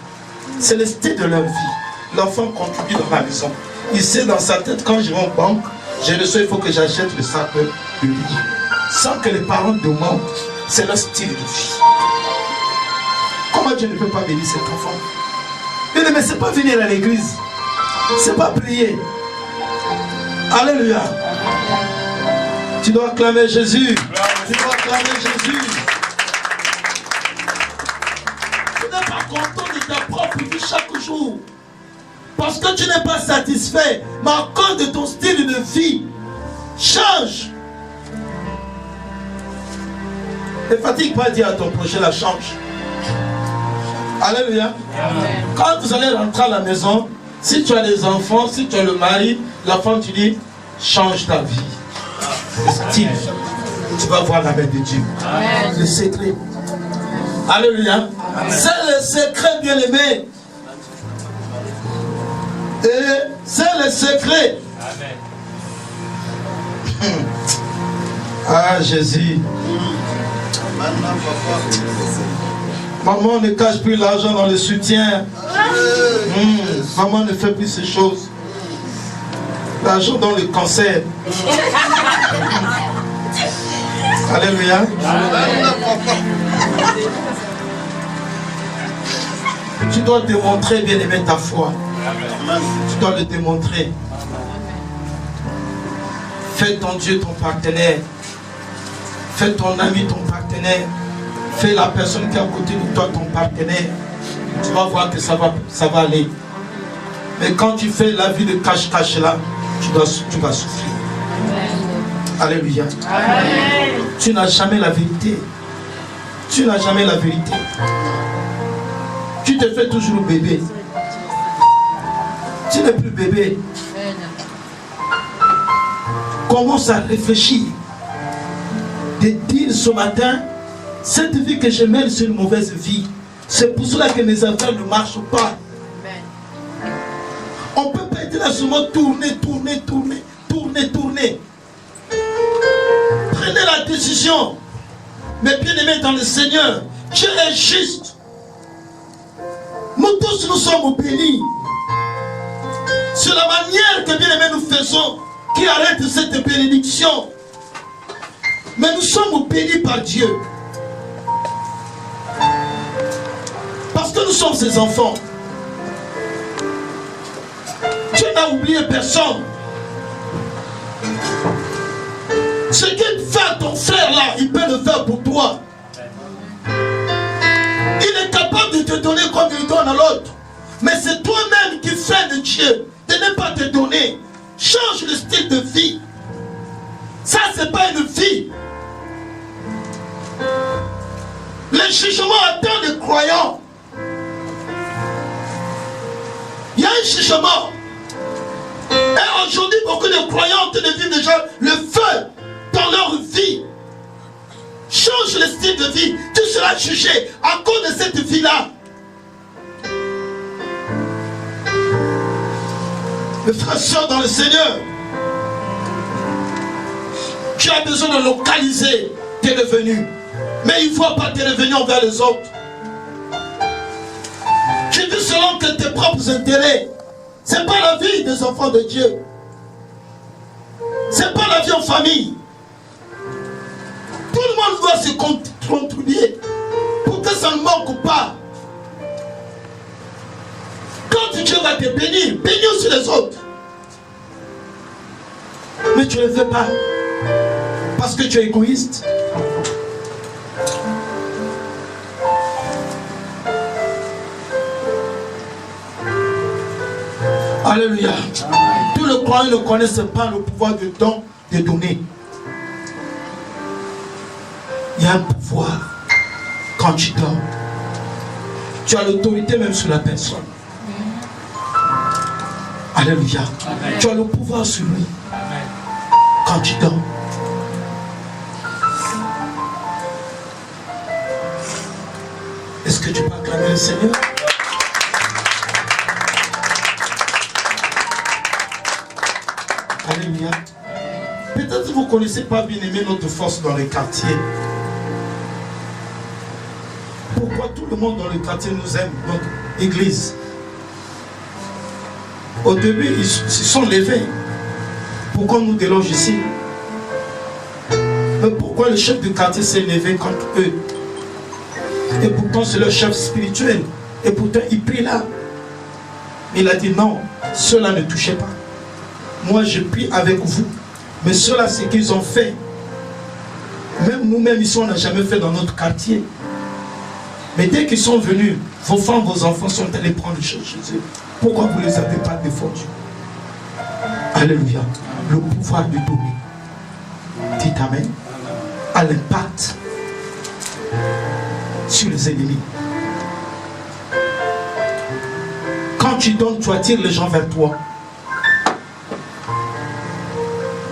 C'est le style de leur vie. L'enfant contribue dans la maison. Il sait dans sa tête, quand je vais en banque, j'ai reçu, il faut que j'achète le sac de riz. Sans que les parents demandent, c'est leur style de vie. Comment Dieu ne peut pas bénir cet enfant? Mais c'est pas venir à l'église. C'est pas prier. Alléluia. Tu dois acclamer Jésus. Tu dois acclamer Jésus. Tu n'es pas content de ta propre vie chaque jour. Parce que tu n'es pas satisfait. Mais à cause de ton style de vie, change. Ne fatigue pas dire à ton projet la change. Alléluia. Quand vous allez rentrer à la maison, si tu as des enfants, si tu as le mari, la femme, tu dis, change ta vie. Le style. Tu vas voir la main de Dieu. Le secret. Alléluia. C'est le secret, bien-aimé. Et c'est le secret. Ah, Jésus. Maman ne cache plus l'argent dans le soutien. Maman ne fait plus ces choses. L'argent dans le cancer. Alléluia. Tu dois démontrer, bien aimé, ta foi. Tu dois le démontrer. Fais ton Dieu ton partenaire. Fais ton ami ton partenaire. Fais la personne qui est à côté de toi ton partenaire. Tu vas voir que ça va aller. Mais quand tu fais la vie de cache-cache là, tu vas souffrir. Alléluia. Amen. Tu n'as jamais la vérité. Tu n'as jamais la vérité. Tu te fais toujours bébé. Tu n'es plus bébé. Commence à réfléchir. De dire ce matin, cette vie que je mène, c'est une mauvaise vie. C'est pour cela que mes affaires ne marchent pas. On ne peut pas être là seulement tourner. Prenez la décision. Mais bien aimé dans le Seigneur, Dieu est juste. Nous tous nous sommes bénis. C'est la manière que bien aimé nous faisons qui arrête cette bénédiction. Mais nous sommes bénis par Dieu. Parce que nous sommes ses enfants. Dieu n'a oublié personne. Ce qu'il fait à ton frère là, il peut le faire pour toi. Il est capable de te donner comme il donne à l'autre. Mais c'est toi-même qui freine Dieu de ne pas te donner. Change le style de vie. Ça, c'est pas une vie. Le jugement attend les croyants. Il y a un jugement. Et aujourd'hui, beaucoup de croyants ont de vivre déjà le feu dans leur vie. Change le style de vie. Tu seras jugé à cause de cette vie-là. Mes frères et sœurs dans le Seigneur, tu as besoin de localiser tes revenus. Mais il ne faut pas tes revenus envers les autres. Tu vis selon que tes propres intérêts. Ce n'est pas la vie des enfants de Dieu. Ce n'est pas la vie en famille. Tout le monde doit se contribuer pour que ça ne manque pas. Quand Dieu va te bénir, bénis aussi les autres. Mais tu ne le fais pas parce que tu es égoïste. Alléluia. Tous les croyants ne connaissent pas le pouvoir de don, de donner. Il y a un pouvoir quand tu donnes. Tu as l'autorité même sur la personne. Alléluia. Tu as le pouvoir sur lui. Quand tu dors. Est-ce que tu peux acclamer le Seigneur? Alléluia. Peut-être que vous ne connaissez pas bien aimé notre force dans les quartiers. Pourquoi tout le monde dans le quartier nous aime, notre église? Au début, ils se sont levés. Pourquoi nous déloge ici? Mais pourquoi le chef du quartier s'est levé contre eux? Et pourtant c'est leur chef spirituel. Et pourtant il prie là. Il a dit non, ceux-là ne touchez pas. Moi je prie avec vous. Mais ceux-là, ce qu'ils ont fait, même nous-mêmes ici on n'a jamais fait dans notre quartier. Mais dès qu'ils sont venus, vos femmes, vos enfants sont allés prendre chez Jésus. Pourquoi vous ne les avez pas défendus? Alléluia. Le pouvoir de donner. Dites Amen. A l'impact sur les ennemis. Quand tu donnes, tu attires les gens vers toi.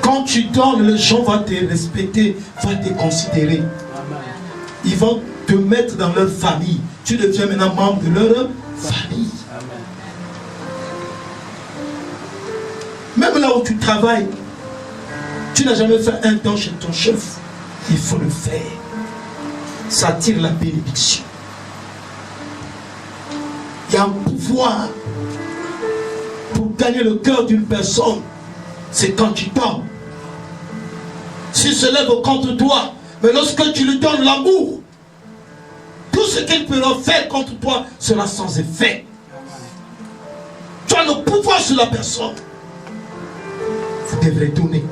Quand tu donnes, les gens vont te respecter, vont te considérer. Ils vont te mettre dans leur famille. Tu deviens maintenant membre de leur famille. Même là où tu travailles, tu n'as jamais fait un don chez ton chef. Il faut le faire. Ça attire la bénédiction. Il y a un pouvoir pour gagner le cœur d'une personne. C'est quand tu donnes. S'il se lève contre toi, mais lorsque tu lui donnes l'amour, tout ce qu'il peut faire contre toi sera sans effet. Tu as le pouvoir sur la personne. Vous devrez donner.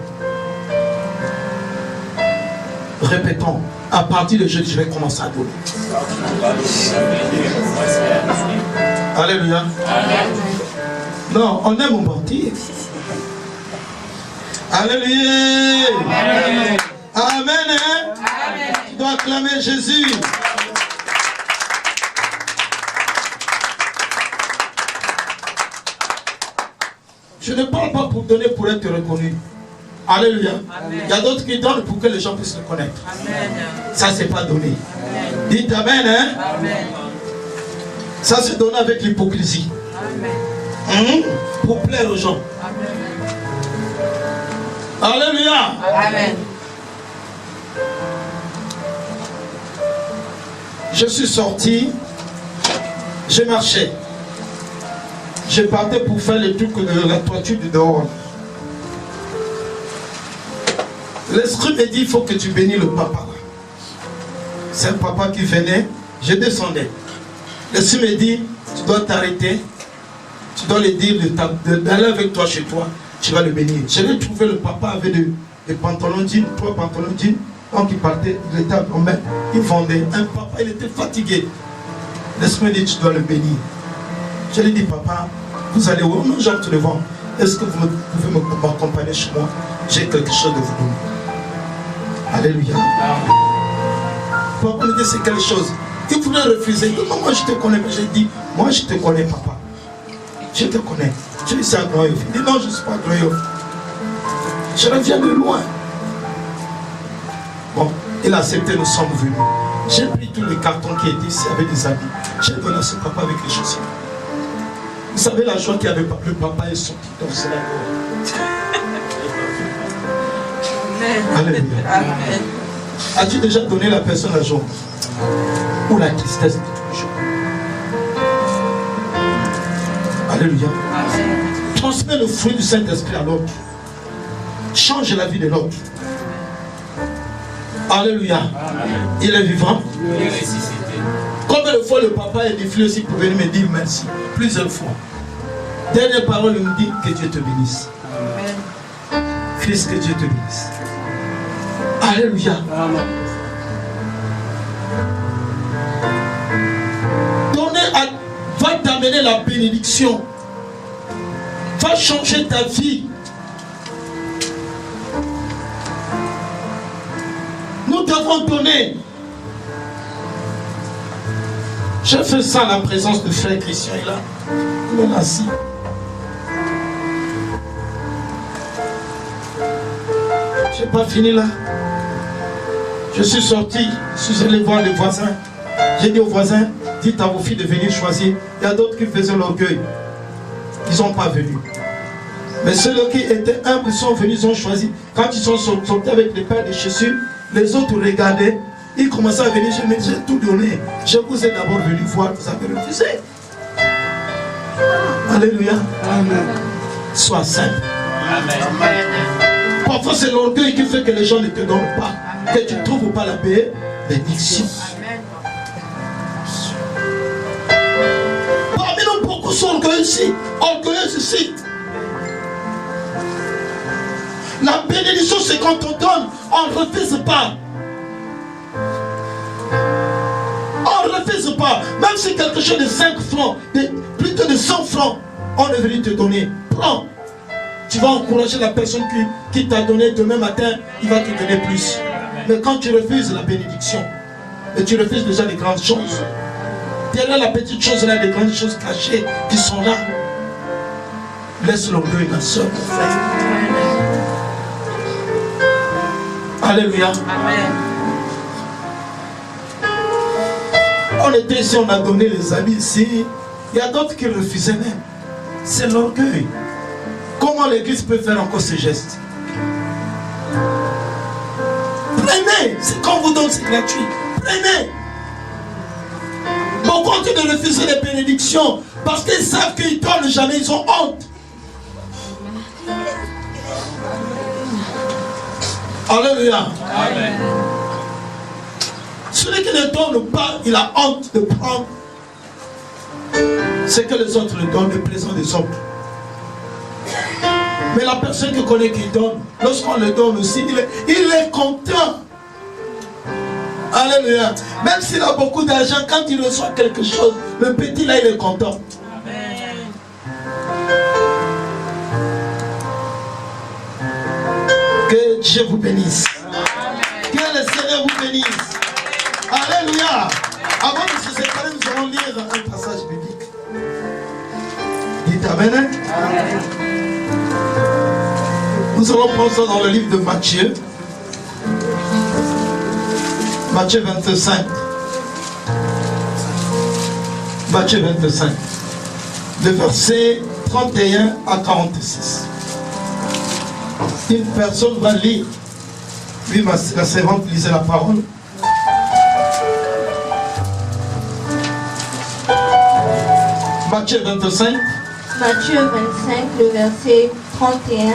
Répétons, à partir de jeudi, je vais commencer à donner. Alléluia. Non, on aime mentir. Alléluia. Amen. Amen. Hein? Amen. Tu dois acclamer Jésus. Je ne parle pas pour donner pour être reconnu. Alléluia. Amen. Il y a d'autres qui donnent pour que les gens puissent le connaître. Amen. Ça, c'est pas donné. Amen. Dites Amen. Hein? Amen. Ça, c'est donné avec l'hypocrisie. Pour plaire aux gens. Amen. Alléluia. Amen. Je suis sorti. J'ai marché. Je partais pour faire le truc de la toiture du dehors. L'esprit me dit, il faut que tu bénis le papa. C'est un papa qui venait, je descendais. L'esprit me dit, tu dois t'arrêter, tu dois lui dire d'aller avec toi chez toi, tu vas le bénir. Je l'ai trouvé, le papa avait des pantalons jeans, 3 pantalons jeans, donc il partait, il était en main, il vendait. Un papa, il était fatigué. L'esprit me dit, tu dois le bénir. Je lui ai dit, papa, vous allez où? Non, j'aime te le vendre. Est-ce que vous pouvez m'accompagner chez moi? J'ai quelque chose de vous donner. Alléluia. Papa me dit, c'est quelque chose. Il voulait refuser. Non, moi je te connais. J'ai dit, moi je te connais, papa. Je te connais. Je dis, c'est à Grand-Yoff. Il dit, non, je ne suis pas à Grand-Yoff. Je reviens de loin. Bon, il a accepté, nous sommes venus. J'ai pris tous les cartons qui étaient ici avec des habits. J'ai donné à ce papa avec les chaussures. Vous savez la joie qu'il y avait, le papa est sorti dans ce lac. Alléluia. Amen. As-tu déjà donné la personne la joie ou la tristesse de tous les jours? Alléluia. Amen. Transmets le fruit du Saint-Esprit à l'autre. Change la vie de l'autre. Alléluia. Amen. Il est vivant. Il est ressuscité. Combien de fois le papa est défilé aussi pour venir me dire merci? Plusieurs fois. Dernière parole, il me dit que Dieu te bénisse. Amen. Fils, que Dieu te bénisse. Alléluia. Amen. Donner va t'amener la bénédiction. Va changer ta vie. Nous devons donner. Je fais ça à la présence de frère Christian. Il est là assis. Je n'ai pas fini là. Je suis sorti, je suis allé voir les voisins. J'ai dit aux voisins, dites à vos filles de venir choisir. Il y a d'autres qui faisaient l'orgueil. Ils n'ont pas venu. Mais ceux qui étaient humbles sont venus, ils ont choisi. Quand ils sont sortis avec les paires de chaussures, les autres regardaient. Ils commençaient à venir, je me disais, tout donné. Je vous ai d'abord venu voir, vous avez refusé. Alléluia. Amen. Sois simple. Amen. Parfois c'est l'orgueil qui fait que les gens ne te donnent pas. Que tu ne trouves pas la bénédiction. Parmi nous, beaucoup sont orgueilleux ici. Orgueilleux ici. La bénédiction, c'est quand on donne, on ne refuse pas. On ne refuse pas. Même si quelque chose de 5 francs, plutôt de 100 francs, on est venu te donner. Prends. Tu vas encourager la personne qui t'a donné demain matin, il va te donner plus. Mais quand tu refuses la bénédiction, et tu refuses déjà les grandes choses, derrière la petite chose là, des grandes choses cachées qui sont là, laisse l'orgueil, ma soeur, mon frère. Alléluia. Amen. On était ici, on a donné les amis ici. Il y a d'autres qui refusaient même. C'est l'orgueil. Comment l'église peut faire encore ce geste? Prenez. C'est quand on vous donne, c'est gratuit. Prenez. Beaucoup continuent de refuser les bénédictions parce qu'ils savent qu'ils ne donnent jamais, ils ont honte. Alléluia. Amen. Celui qui ne donne pas, il a honte de prendre ce que les autres le donnent, le présent des autres. Mais la personne qui connaît qui donne, lorsqu'on le donne aussi, il est content. Alléluia. Même s'il a beaucoup d'argent, quand il reçoit quelque chose, le petit là, il est content. Amen. Que Dieu vous bénisse. Que le Seigneur vous bénisse. Alléluia. Avant de se séparer, nous allons lire un passage biblique. Dites Amen. Nous allons prendre ça dans le livre de Matthieu. Matthieu 25. Matthieu 25. De versets 31 à 46. Une personne va lire. Oui, la servante lisait la parole. Matthieu 25. Matthieu 25, le verset 31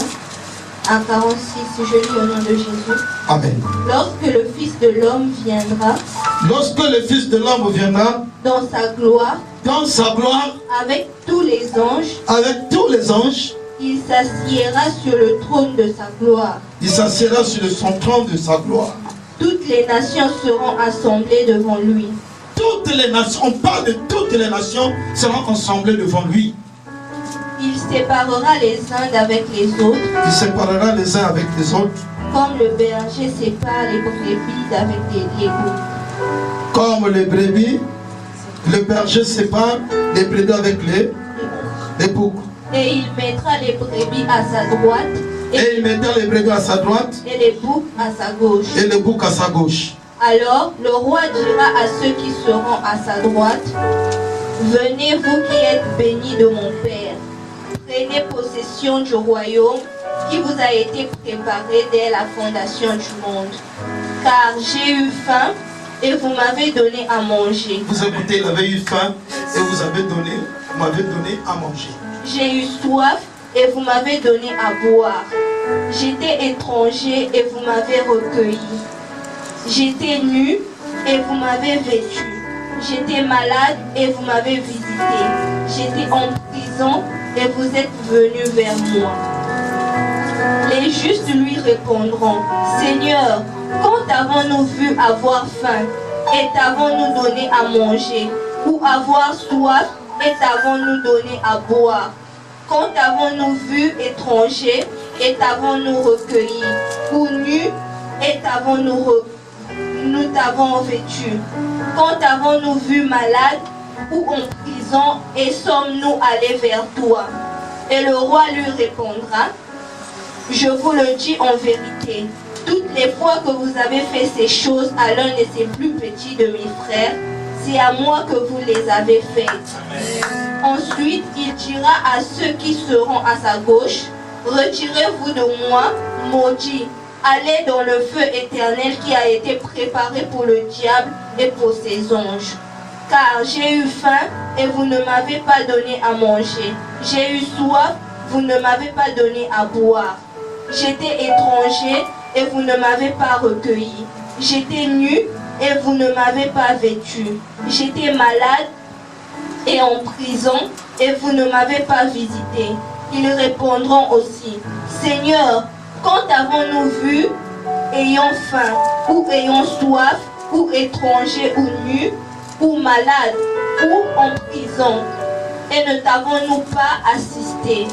à 46, je lis au nom de Jésus. Amen. Lorsque le Fils de l'homme viendra, Lorsque le Fils de l'homme viendra dans sa gloire, avec tous les anges, il s'assiera sur le trône de sa gloire. il s'assiera sur son trône de sa gloire. Toutes les nations seront assemblées devant lui. Toutes les nations, on parle de toutes les nations, seront assemblées devant lui. Il séparera les uns d'avec les autres, Il séparera les uns avec les autres, comme le berger sépare les brebis d'avec les boucs. comme les brebis. Le berger sépare les brebis avec les boucs. Et il mettra les brebis à sa droite Et il mettra les brebis à sa droite et les boucs à sa gauche. et les boucs à sa gauche. Alors le roi dira à ceux qui seront à sa droite, venez vous qui êtes bénis de mon Père, prenez possession du royaume qui vous a été préparé dès la fondation du monde. Car j'ai eu faim et vous m'avez donné à manger. Vous écoutez, il avait eu faim et vous m'avez donné à manger. J'ai eu soif et vous m'avez donné à boire. J'étais étranger et vous m'avez recueilli. J'étais nu et vous m'avez vêtu. J'étais malade et vous m'avez visité. J'étais en prison et vous êtes venus vers moi. Les justes lui répondront, Seigneur, quand avons-nous vu avoir faim et t'avons-nous donné à manger, ou avoir soif et t'avons-nous donné à boire? Quand avons-nous vu étranger et t'avons-nous recueilli, ou nu et nous t'avons vêtu? Quand avons-nous vu malade ou en prison et sommes-nous allés vers toi? Et le roi lui répondra, je vous le dis en vérité, Toutes les fois que vous avez fait ces choses à l'un de ces plus petits de mes frères, c'est à moi que vous les avez faites. Ensuite, il dira à ceux qui seront à sa gauche, retirez-vous de moi, maudits, allez dans le feu éternel qui a été préparé pour le diable et pour ses anges. Car j'ai eu faim et vous ne m'avez pas donné à manger. J'ai eu soif, vous ne m'avez pas donné à boire. J'étais étranger et vous ne m'avez pas recueilli. J'étais nu et vous ne m'avez pas vêtu. J'étais malade et en prison et vous ne m'avez pas visité. Ils répondront aussi, Seigneur, quand avons-nous vu, ayant faim, ou ayant soif, ou étranger, ou nu, ou malade, ou en prison, et ne t'avons-nous pas assisté?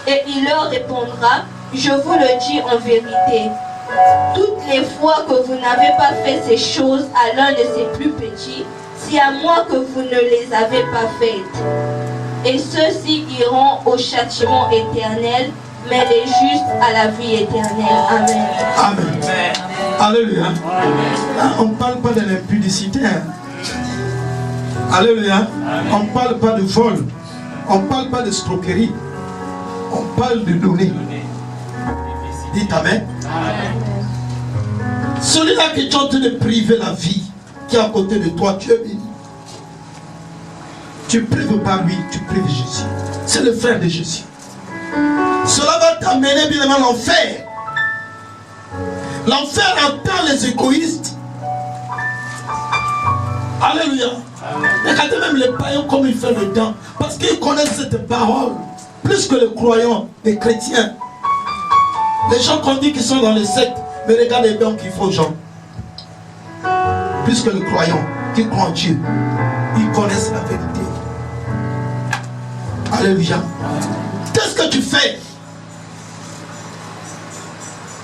Et il leur répondra, je vous le dis en vérité, toutes les fois que vous n'avez pas fait ces choses à l'un de ces plus petits, c'est à moi que vous ne les avez pas faites. Et ceux-ci iront au châtiment éternel, mais les justes à la vie éternelle. Amen. Amen. Alléluia. Là, on ne parle pas de l'impudicité. Alléluia. On ne parle pas de vol. On ne parle pas de escroquerie. On parle de donner. Dites Amen. Celui-là qui est en train de priver la vie, qui est à côté de toi, tu es béni. Tu ne prives pas lui, tu prives Jésus. C'est le frère de Jésus. Cela va t'amener bien à l'enfer. L'enfer attend les égoïstes. Alléluia. Regardez même les païens comme ils font dedans. Parce qu'ils connaissent cette parole. Plus que les croyants, les chrétiens. Les gens qu'on dit qu'ils sont dans les sectes. Mais regardez bien qu'ils font aux gens. Plus que les croyants qui croient en Dieu. Ils connaissent la vérité. Alléluia. Qu'est-ce que tu fais?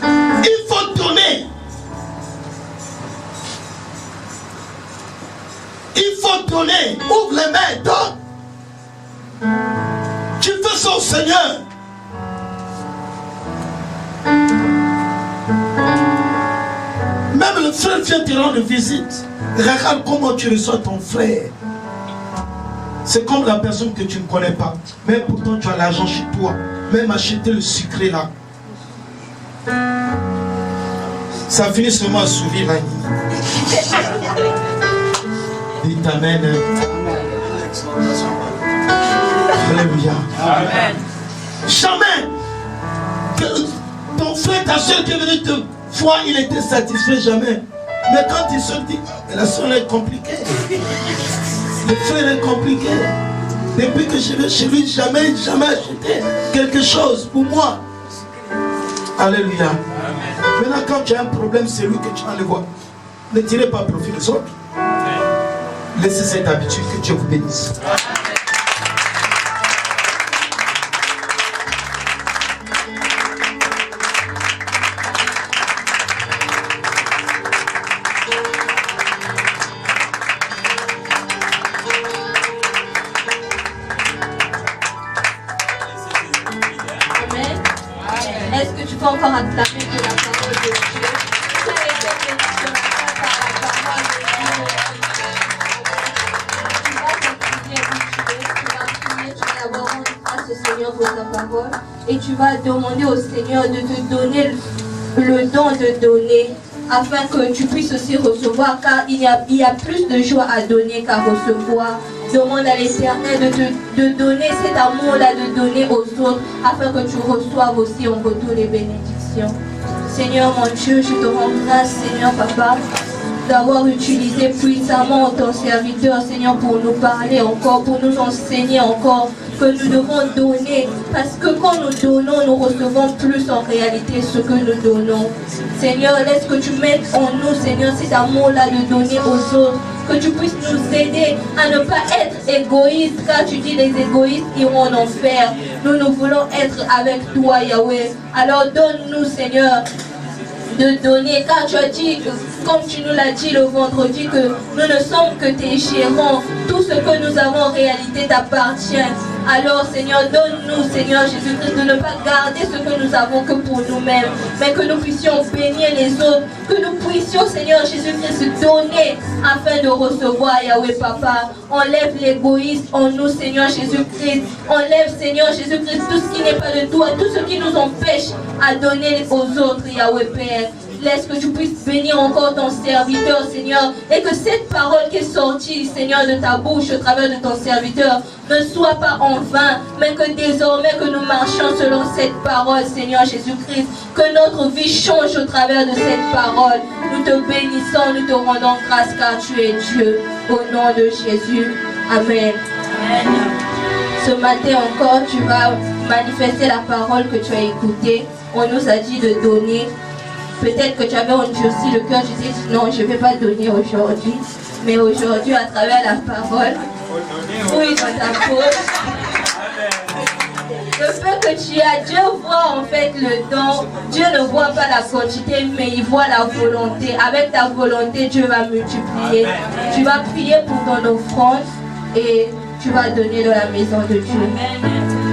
Il faut donner. Il faut donner. Ouvre les mains, donne. Tu fais ça au Seigneur. Même le frère vient te rendre visite. Regarde comment tu reçois ton frère. C'est comme la personne que tu ne connais pas. Mais pourtant tu as l'argent chez toi. Même acheter le sucré là. Ça finit seulement à sourire la nuit. Dites Amen. Alléluia. Amen. Jamais que ton frère, ta soeur qui est venue te voir, il était satisfait, jamais. Mais quand il se dit, la soeur est compliquée. Le frère est compliqué. Depuis que je vais chez lui, jamais acheté quelque chose pour moi. Alléluia. Maintenant, quand tu as un problème, c'est lui que tu vas le voir. Ne tirez pas profit des autres. Laissez cette habitude, que Dieu vous bénisse. Est-ce que tu peux encore acclamer de la parole de Dieu? Tu as été béni ce matin par la parole de Dieu. Tu vas prier, tu vas d'abord rendre grâce au Seigneur pour sa parole. Et tu vas demander au Seigneur de te donner le don de donner, afin que tu puisses aussi recevoir, car il y a plus de joie à donner qu'à recevoir. Demande à l'Éternel de donner cet amour-là, de donner aux autres, afin que tu reçoives aussi en retour les bénédictions. Seigneur mon Dieu, je te rends grâce, Seigneur Papa, d'avoir utilisé puissamment ton serviteur, Seigneur, pour nous parler encore, pour nous enseigner encore que nous devons donner, parce que quand nous donnons, nous recevons plus en réalité ce que nous donnons. Seigneur, laisse que tu mettes en nous, Seigneur, cet amour-là de donner aux autres, que tu puisses nous aider à ne pas être égoïstes, car tu dis les égoïstes iront en enfer. Nous voulons être avec toi, Yahweh. Alors donne-nous, Seigneur, de donner, car tu as dit, comme tu nous l'as dit le vendredi, que nous ne sommes que tes gérants. Tout ce que nous avons en réalité t'appartient. Alors Seigneur, donne-nous Seigneur Jésus-Christ de ne pas garder ce que nous avons que pour nous-mêmes, mais que nous puissions bénir les autres, que nous puissions Seigneur Jésus-Christ donner afin de recevoir Yahweh Papa. Enlève l'égoïsme en nous Seigneur Jésus-Christ. Enlève Seigneur Jésus-Christ tout ce qui n'est pas de toi, tout ce qui nous empêche à donner aux autres Yahweh Père. Laisse que tu puisses bénir encore ton serviteur, Seigneur, et que cette parole qui est sortie, Seigneur, de ta bouche au travers de ton serviteur ne soit pas en vain, mais que désormais que nous marchions selon cette parole, Seigneur Jésus-Christ, que notre vie change au travers de cette parole. Nous te bénissons, nous te rendons grâce car tu es Dieu. Au nom de Jésus. Amen. Amen. Ce matin encore, tu vas manifester la parole que tu as écoutée. On nous a dit de donner. Peut-être que tu avais endurci le cœur, tu dis non, je ne vais pas donner aujourd'hui. Mais aujourd'hui, à travers la parole, oui, dans ta faute, le fait que tu as, Dieu voit en fait le don. Dieu ne voit pas la quantité, mais il voit la volonté. Avec ta volonté, Dieu va multiplier. Tu vas prier pour ton offrande et tu vas donner dans la maison de Dieu.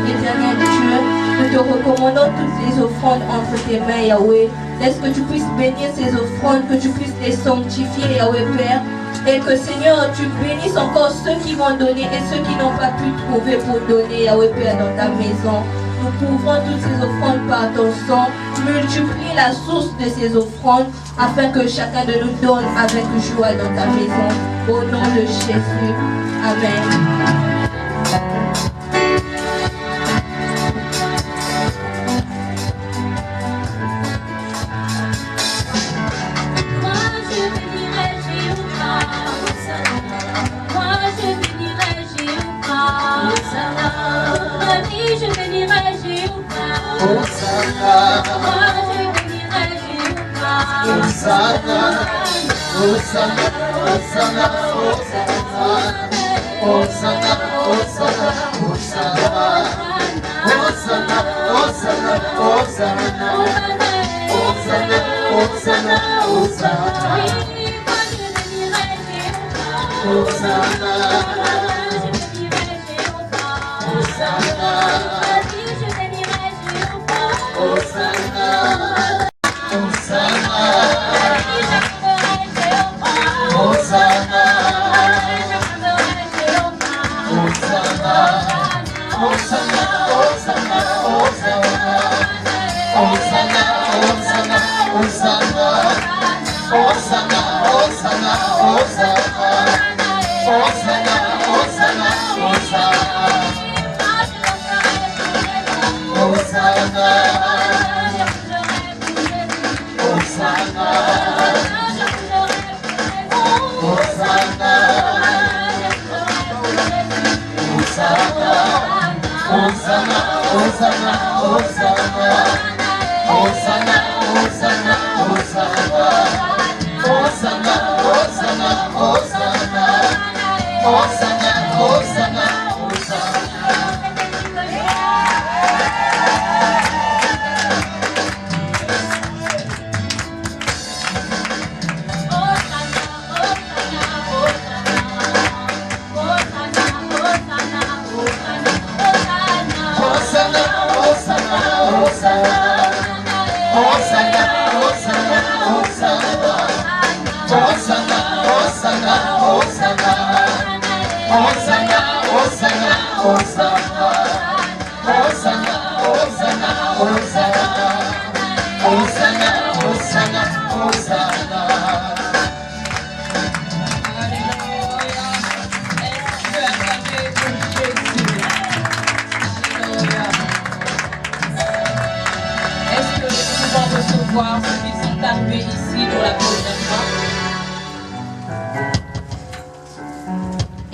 Éternel Dieu, nous te recommandons toutes les offrandes entre tes mains, Yahweh. Laisse que tu puisses bénir ces offrandes, que tu puisses les sanctifier, Yahweh Père. Et que Seigneur, tu bénisses encore ceux qui vont donner et ceux qui n'ont pas pu trouver pour donner, Yahweh Père, dans ta maison. Nous couvrons toutes ces offrandes par ton sang. Multiplie la source de ces offrandes afin que chacun de nous donne avec joie dans ta maison. Au nom de Jésus. Amen. Je bénirai Jéhovah. Moi je bénirai Jéhovah. Hosanna, Hosanna, Hosanna, Hosanna, Hosanna, Hosanna, Hosanna, Hosanna, Hosanna, Hosanna, Hosanna, Hosanna, Hosanna.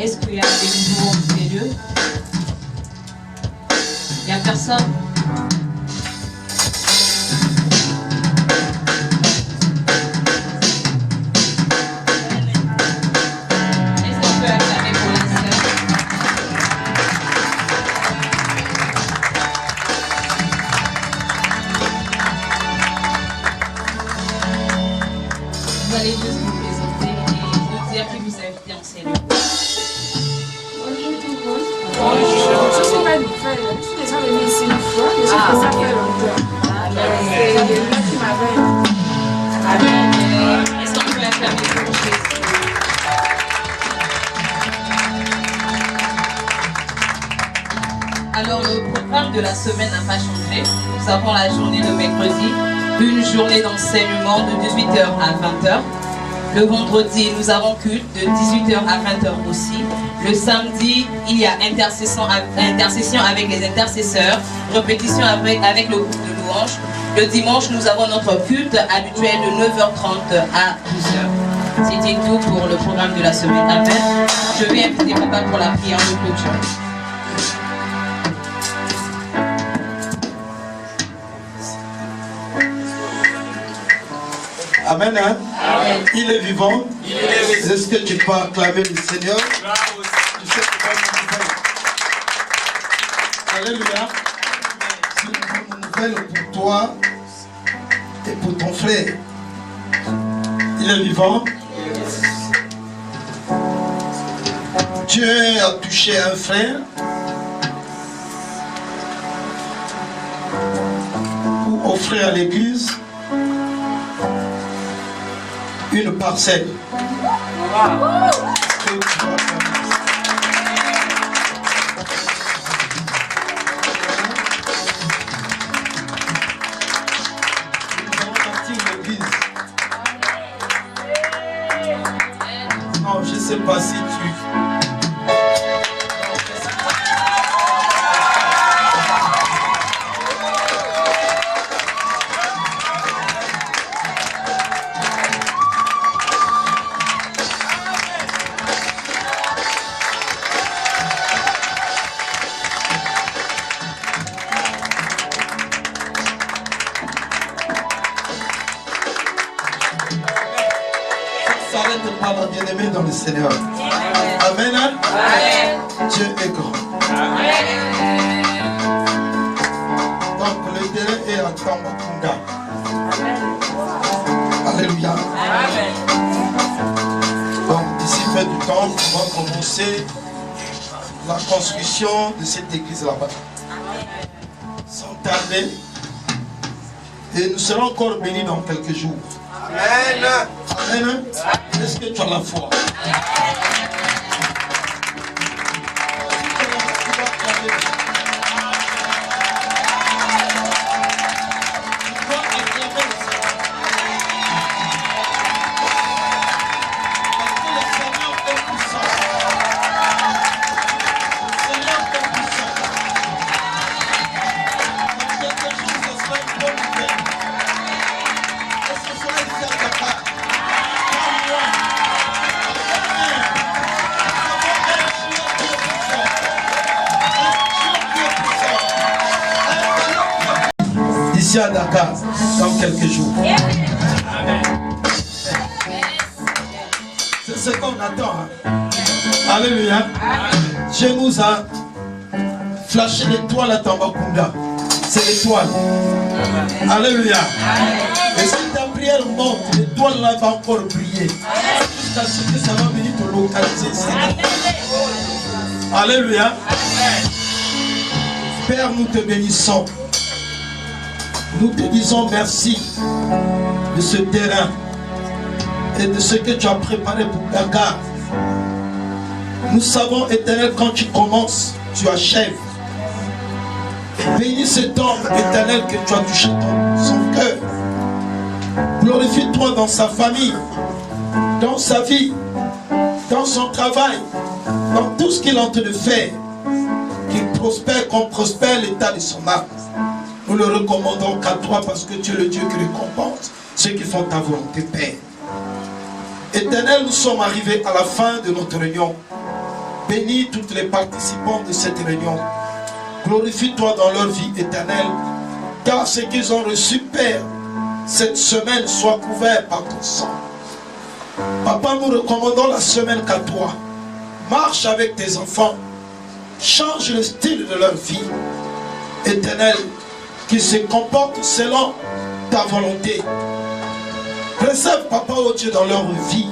Est-ce qu'il y a des nouveaux sérieux? Il n'y a personne? Est-ce qu'on peut acclamer pour les sœurs? Vous allez juste vous présenter et nous dire qui vous invitez en cellule. Bonjour. nouvelle. Je suis déjà venue ici une fois, mais j'ai fait ça fait longtemps. C'est lui qui m'avait. Amen. Est-ce qu'on peut acclamer pour Jésus? Alors, le programme de la semaine n'a pas changé. Nous avons la journée de mercredi, une journée d'enseignement de 18h à 20h. Le vendredi, nous avons culte de 18h à 20h aussi. Le samedi, il y a intercession avec les intercesseurs, répétition avec le groupe de louanges. Le dimanche, nous avons notre culte habituel de 9h30 à 12h. C'était tout pour le programme de la semaine. Amen. Je vais inviter papa pour la prière de clôture. Amen, hein? Amen. Il est vivant. Est-ce que tu peux acclamer le Seigneur? Tu sais que c'est une nouvelle. Alléluia. C'est une nouvelle pour toi et pour ton frère. Il est vivant. Dieu a touché un frère pour offrir à l'église une parcelle. Que tu vas faire. Nous allons partir l'église. Non, je ne sais pas si tu... Bien-aimé dans le Seigneur. Amen. Amen. Dieu est grand. Amen. Donc le délai est à Tambacounda. Alléluia. Amen. Donc d'ici peu du temps, on va commencer la construction de cette église là-bas. Sans tarder. Et nous serons encore bénis dans quelques jours. Amen. Amen. Est-ce que tu as la foi? Ici à Dakar, dans quelques jours. C'est ce qu'on attend. Hein. Alléluia. Dieu nous a flashé l'étoile à Tambacounda. C'est l'étoile. Alléluia. Et si ta prière monte, l'étoile là va encore briller. Jusqu'à ce que ça va venir te localiser ici. Alléluia. Père, nous te bénissons. Nous te disons merci de ce terrain et de ce que tu as préparé pour Dakar. Nous savons, Éternel, quand tu commences, tu achèves. Bénis cet homme, Éternel, que tu as touché son cœur. Glorifie-toi dans sa famille, dans sa vie, dans son travail, dans tout ce qu'il est en train de faire. Qu'il prospère, qu'on prospère l'état de son âme. Nous le recommandons qu'à toi parce que tu es le Dieu qui récompense ceux qui font ta volonté, Père. Éternel, nous sommes arrivés à la fin de notre réunion. Bénis tous les participants de cette réunion. Glorifie-toi dans leur vie éternelle, car ce qu'ils ont reçu, Père, cette semaine soit couvert par ton sang. Papa, nous recommandons la semaine qu'à toi. Marche avec tes enfants. Change le style de leur vie. Éternel, qu'ils se comportent selon ta volonté. Préserve, Papa, oh Dieu, dans leur vie.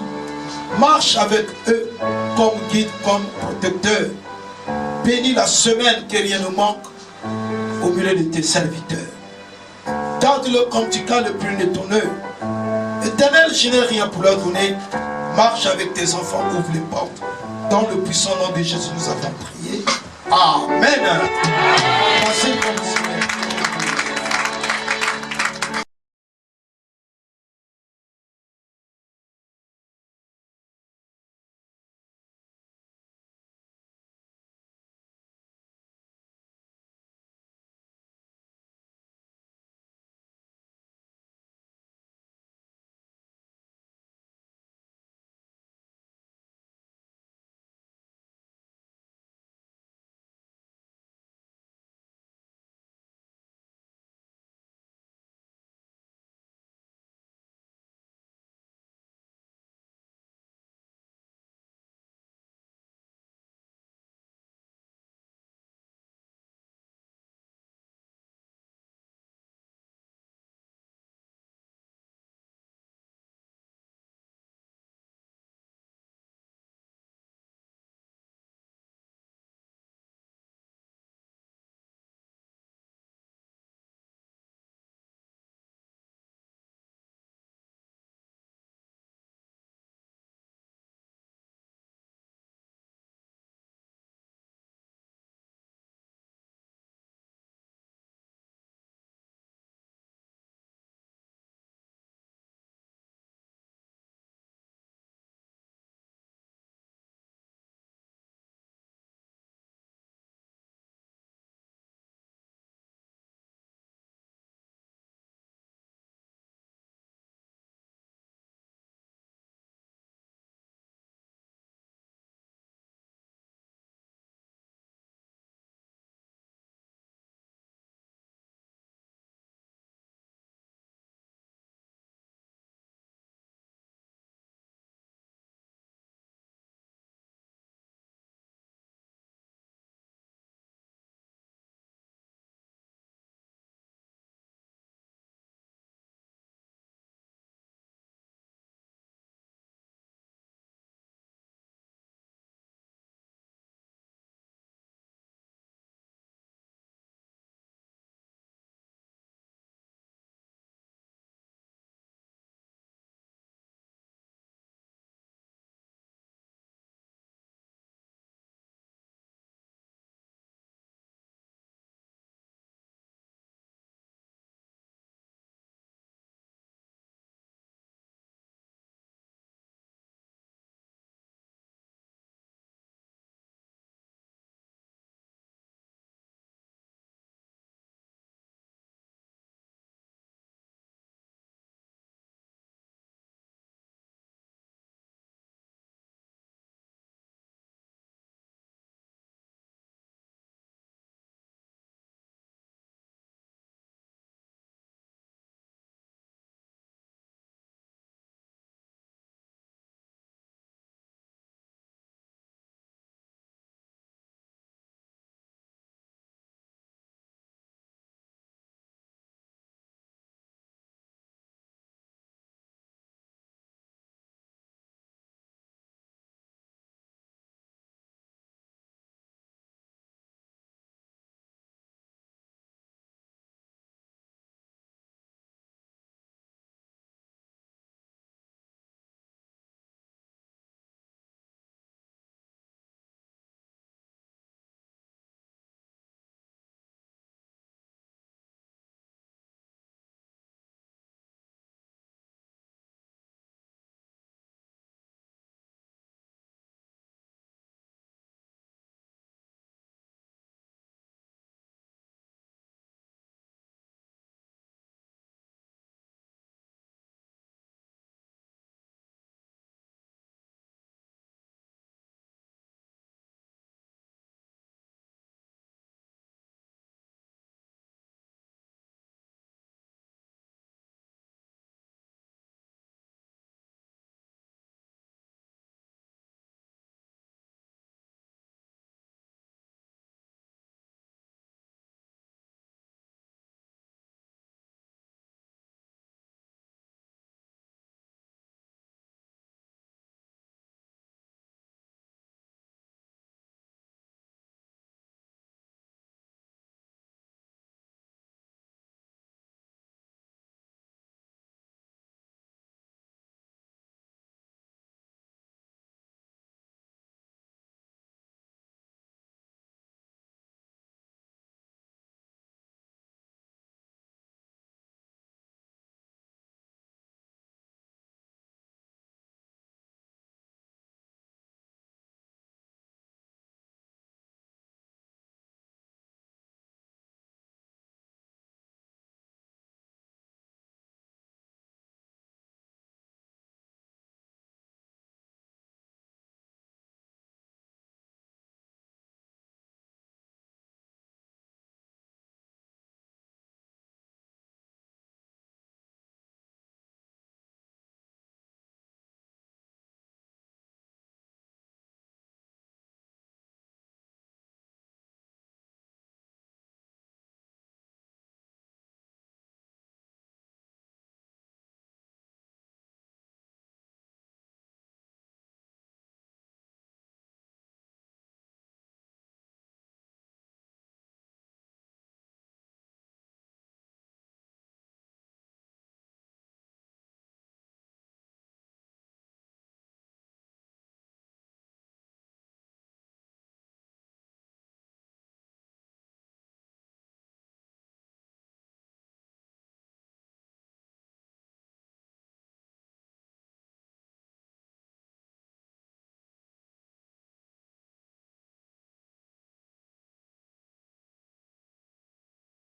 Marche avec eux comme guide, comme protecteur. bénis la semaine, que rien ne manque au milieu de tes serviteurs. Garde-le comme tu gardes le plus de ton œuvre. Éternel, je n'ai rien pour leur donner. Marche avec tes enfants, ouvre les portes. Dans le puissant nom de Jésus, nous avons prié. Amen. Passez comme